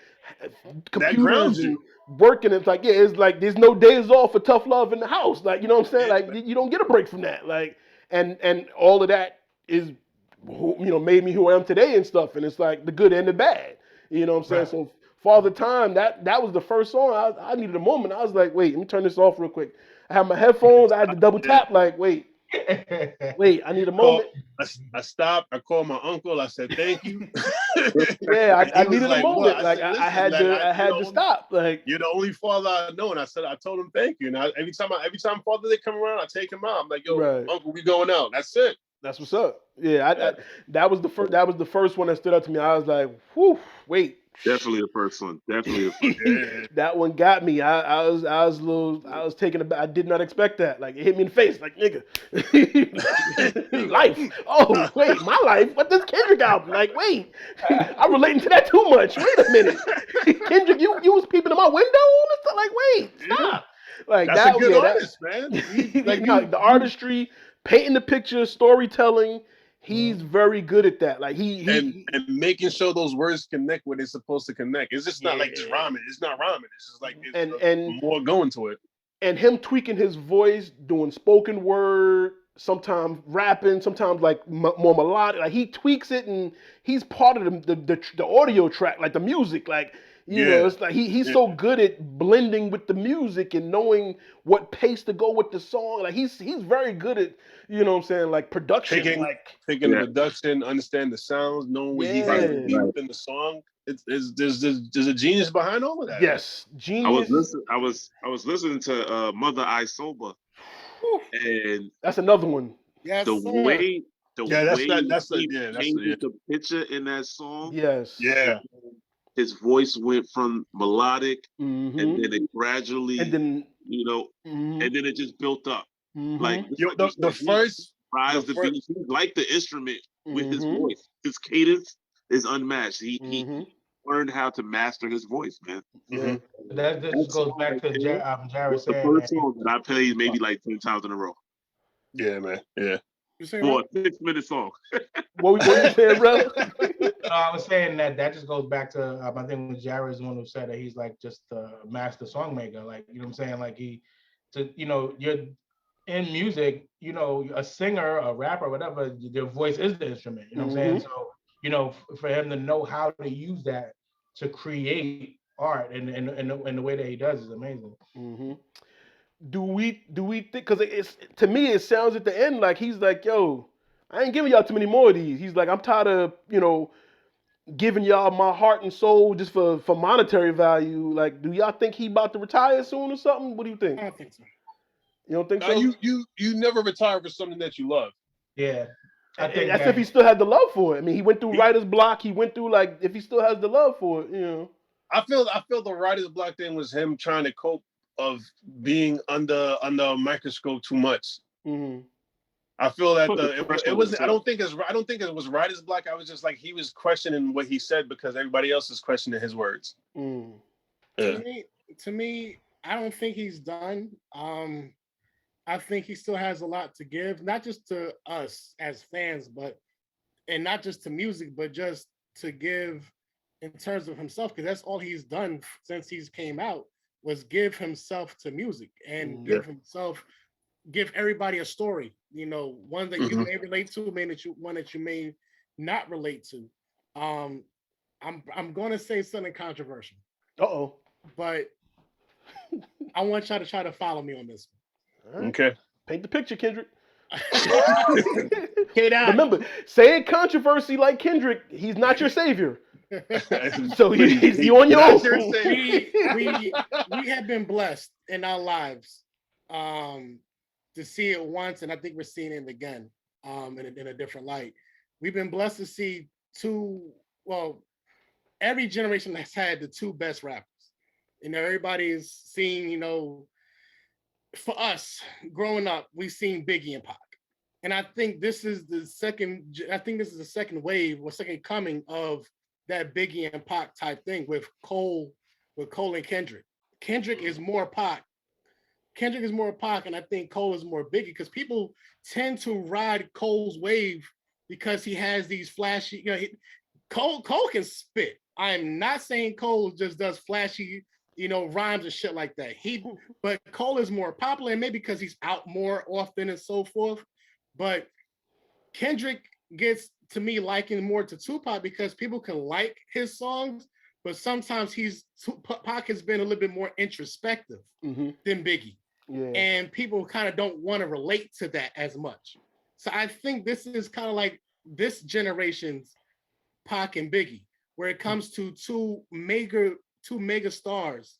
That computers grounds you. and working. It's like, yeah, it's like there's no days off for tough love in the house. Like, you know what I'm saying? Like you don't get a break from that. Like, and all of that is made me who I am today and stuff. And it's like the good and the bad. You know what I'm saying? Right. So Father Time, that was the first song. I needed a moment. I was like, wait, let me turn this off real quick. I had my headphones. I had to double tap. Like, wait, I need a moment. I stopped. I called my uncle. I said thank you. Yeah, I He was needed a like, "What?" moment. I Like said, I "Listen, had like to stop. Like, you're the only father I know." And I told him thank you. And every time Father Day come around, I take him out. I'm like, "Yo, right. Uncle, we going out." That's it. That's what's up. Yeah, that was the first. That was the first one that stood out to me. I was like, whew, wait. Definitely the first one. Definitely the first one. Yeah. That one got me. I was a little. I was taken aback. I did not expect that. Like it hit me in the face. Like nigga, life. Oh wait, my life. What this Kendrick album? Like wait, I'm relating to that too much. Wait a minute, Kendrick, you was peeping in my window. All this stuff. Like wait, stop. Like That's a that. good Yeah, artist, man. the artistry, painting the picture, storytelling. He's very good at that. Like and making sure those words connect where they're supposed to connect. It's just not like just rhyming. It's not rhyming. It's just like and more going to it. and him tweaking his voice, doing spoken word, sometimes rapping, sometimes like more melodic. Like he tweaks it, and he's part of the audio track, like the music. Like it's like he's so good at blending with the music and knowing what pace to go with the song. Like he's very good at what I'm saying, like production, Taking the production, understand the sounds, knowing where he has to be within the song. There's a genius behind all of that. Yes, genius. I was listening to Mother I Sober, and that's another one. Yes, the way that's he the painted the picture in that song. Yes. Yeah. His voice went from melodic, and then it gradually, and then and then it just built up. Like the first rise the beat. He liked the instrument with his voice. His cadence is unmatched. He learned how to master his voice, man. That just goes back to Jared the saying first song that I played maybe like 10 times in a row. Yeah, man. Yeah. For a 6-minute song. What you saying, bro? I was saying that just goes back to I think when Jared is the one who said that he's like just a master songmaker. Like, you know what I'm saying? Like you're in music, a singer, a rapper, whatever, their voice is the instrument. You know what I'm saying? So, for him to know how to use that to create art and the way that he does is amazing. Do we think, because it's, to me it sounds at the end like he's like, yo, I ain't giving y'all too many more of these. He's like, I'm tired of giving y'all my heart and soul just for monetary value. Like, do y'all think he about to retire soon or something? What do you think? I don't think so. You don't think so? You never retire for something that you love. Yeah. I think that's if he still had the love for it. I mean, he went through writer's block. He went through, like, if he still has the love for it, I feel the writer's block thing was him trying to cope of being under a microscope too much. I feel that Put the it pressure on was. I himself. don't think it was Writer's block. I was just like he was questioning what he said because everybody else is questioning his words. Mm. Yeah. To me, I don't think he's done. I think he still has a lot to give, not just to us as fans, and not just to music, but just to give in terms of himself, because that's all he's done since he's came out was give himself to music and Yeah. give everybody a story. One that you Mhm. may relate to, one that you may not relate to. Um, I'm going to say something controversial, Uh-oh. but I want y'all to try to follow me on this All right. Okay. Paint the picture, Kendrick. one. Remember, saying controversy like Kendrick, he's not your savior. So you on your Not your own. savior. we have been blessed in our lives to see it once, and I think we're seeing it again in a different light. We've been blessed to see every generation has had the two best rappers. Everybody's seen, for us growing up, we've seen Biggie and Pac. And I think this is the second wave or second coming of that Biggie and Pac type thing with Cole and Kendrick. Kendrick is more Pac. And I think Cole is more Biggie because people tend to ride Cole's wave because he has these flashy, Cole can spit. I'm not saying Cole just does flashy, rhymes and shit like that. But Cole is more popular, and maybe because he's out more often and so forth. But Kendrick gets to me liking more to Tupac because people can like his songs, but sometimes Pac has been a little bit more introspective than Biggie. Yeah. And people kind of don't want to relate to that as much. So I think this is kind of like this generation's Pac and Biggie, where it comes to two mega stars,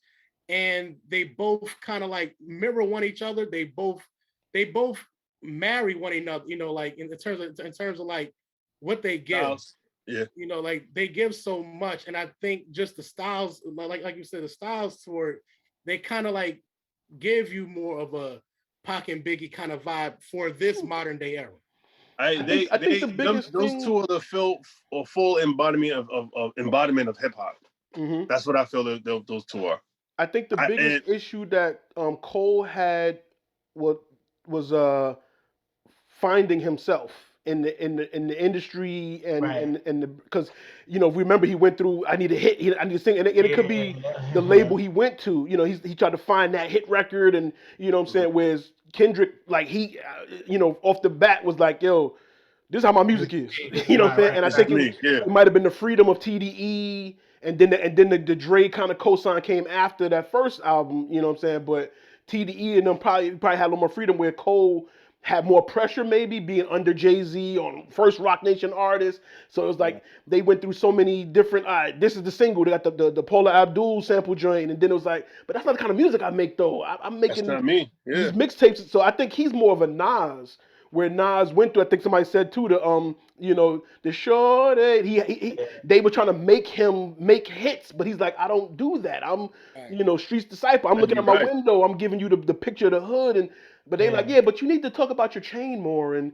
and they both kind of like mirror one each other. They both marry one another, like in terms of like what they give. Yeah. Like they give so much, and I think just the styles, like you said, the styles toward they kind of like give you more of a Pac and Biggie kind of vibe for this modern day era. I think the biggest those thing, two are the full embodiment of hip hop. Mhm. That's what I feel those two are. I think the biggest issue that Cole had was finding himself in the industry and because remember he went through I need a hit, I need to sing, and it could be the label he went to. He tried to find that hit record, and what I'm saying. Whereas Kendrick, like he off the bat was like, yo, this is how my music is. What I'm saying? And I think it might have been the freedom of TDE, and then the Dre kind of cosign came after that first album. What I'm saying? But TDE and them probably had a little more freedom, where Cole had more pressure, maybe being under Jay-Z on first Rock Nation artist. So it was like they went through so many different. This is the single. They got the Paula Abdul sample joint, and then it was like, but that's not the kind of music I make though. I'm making that's not me. Yeah. these mixtapes. So I think he's more of a Nas, where Nas went through. I think somebody said too the shorty. They were trying to make him make hits, but he's like, I don't do that. I'm streets disciple. I'm looking at my window. I'm giving you the picture of the hood, but they like, yeah, but you need to talk about your chain more, and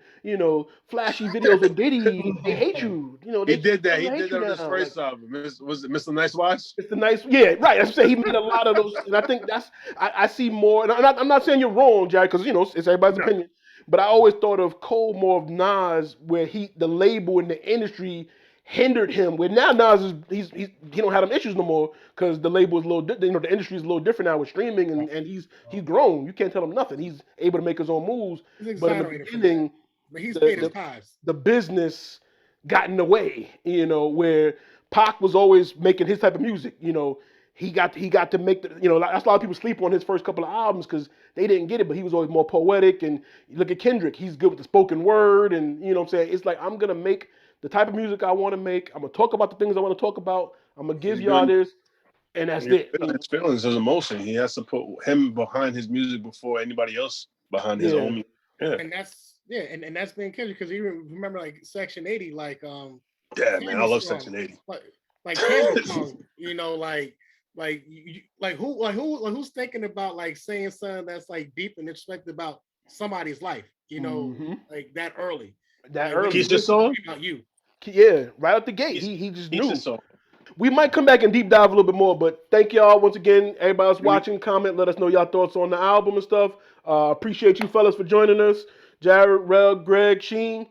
flashy videos of Diddy. They hate you. He did that. He hate did you that on his now. first album. Was it Mr. Nice Watch? It's the nice, yeah, right. I say he made a lot of those, and I think that's I see more. And I'm not saying you're wrong, Jared, because it's everybody's opinion. But I always thought of Cole more of Nas, where the label and the industry hindered him. Where now Nas he don't have them issues no more because the label is a little, the industry is a little different now with streaming, and he's grown. You can't tell him nothing. He's able to make his own moves. But in the beginning, but he's paid his tithes. The business got in the way. Where Pac was always making his type of music. He got to make that's a lot of people sleep on his first couple of albums because they didn't get it, but he was always more poetic. And you look at Kendrick, he's good with the spoken word, and what I'm saying. It's like, I'm gonna make the type of music I want to make. I'm gonna talk about the things I want to talk about. I'm gonna give y'all this, and that's it. His feelings, his emotion. He has to put him behind his music before anybody else behind his own music. Yeah. And that's been Kendrick, because you remember like Section 80, like yeah, man, I love Section 80. Like Kendrick song, who's thinking about like saying something that's like deep and introspective about somebody's life, you know, Mhm. like that early. That Like, when early. Keisha this song? is about you. Yeah, right out the gate. Keisha, He just Keisha knew. song. We might come back and deep dive a little bit more, but thank y'all once again. Everybody that's watching, comment, let us know y'all thoughts on the album and stuff. Appreciate you fellas for joining us. Jared, Rel, Greg, Sheen.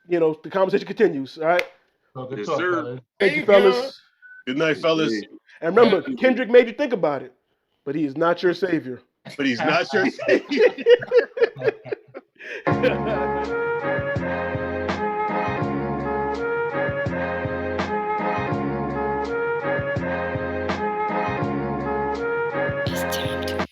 You know, the conversation continues. All right. So good Yes, talk, sir. fellas. Thank you, Savior. fellas. Good night, fellas. Hey, And remember, thank you. Kendrick made you think about it, but he is not your savior. But he's not your It's time to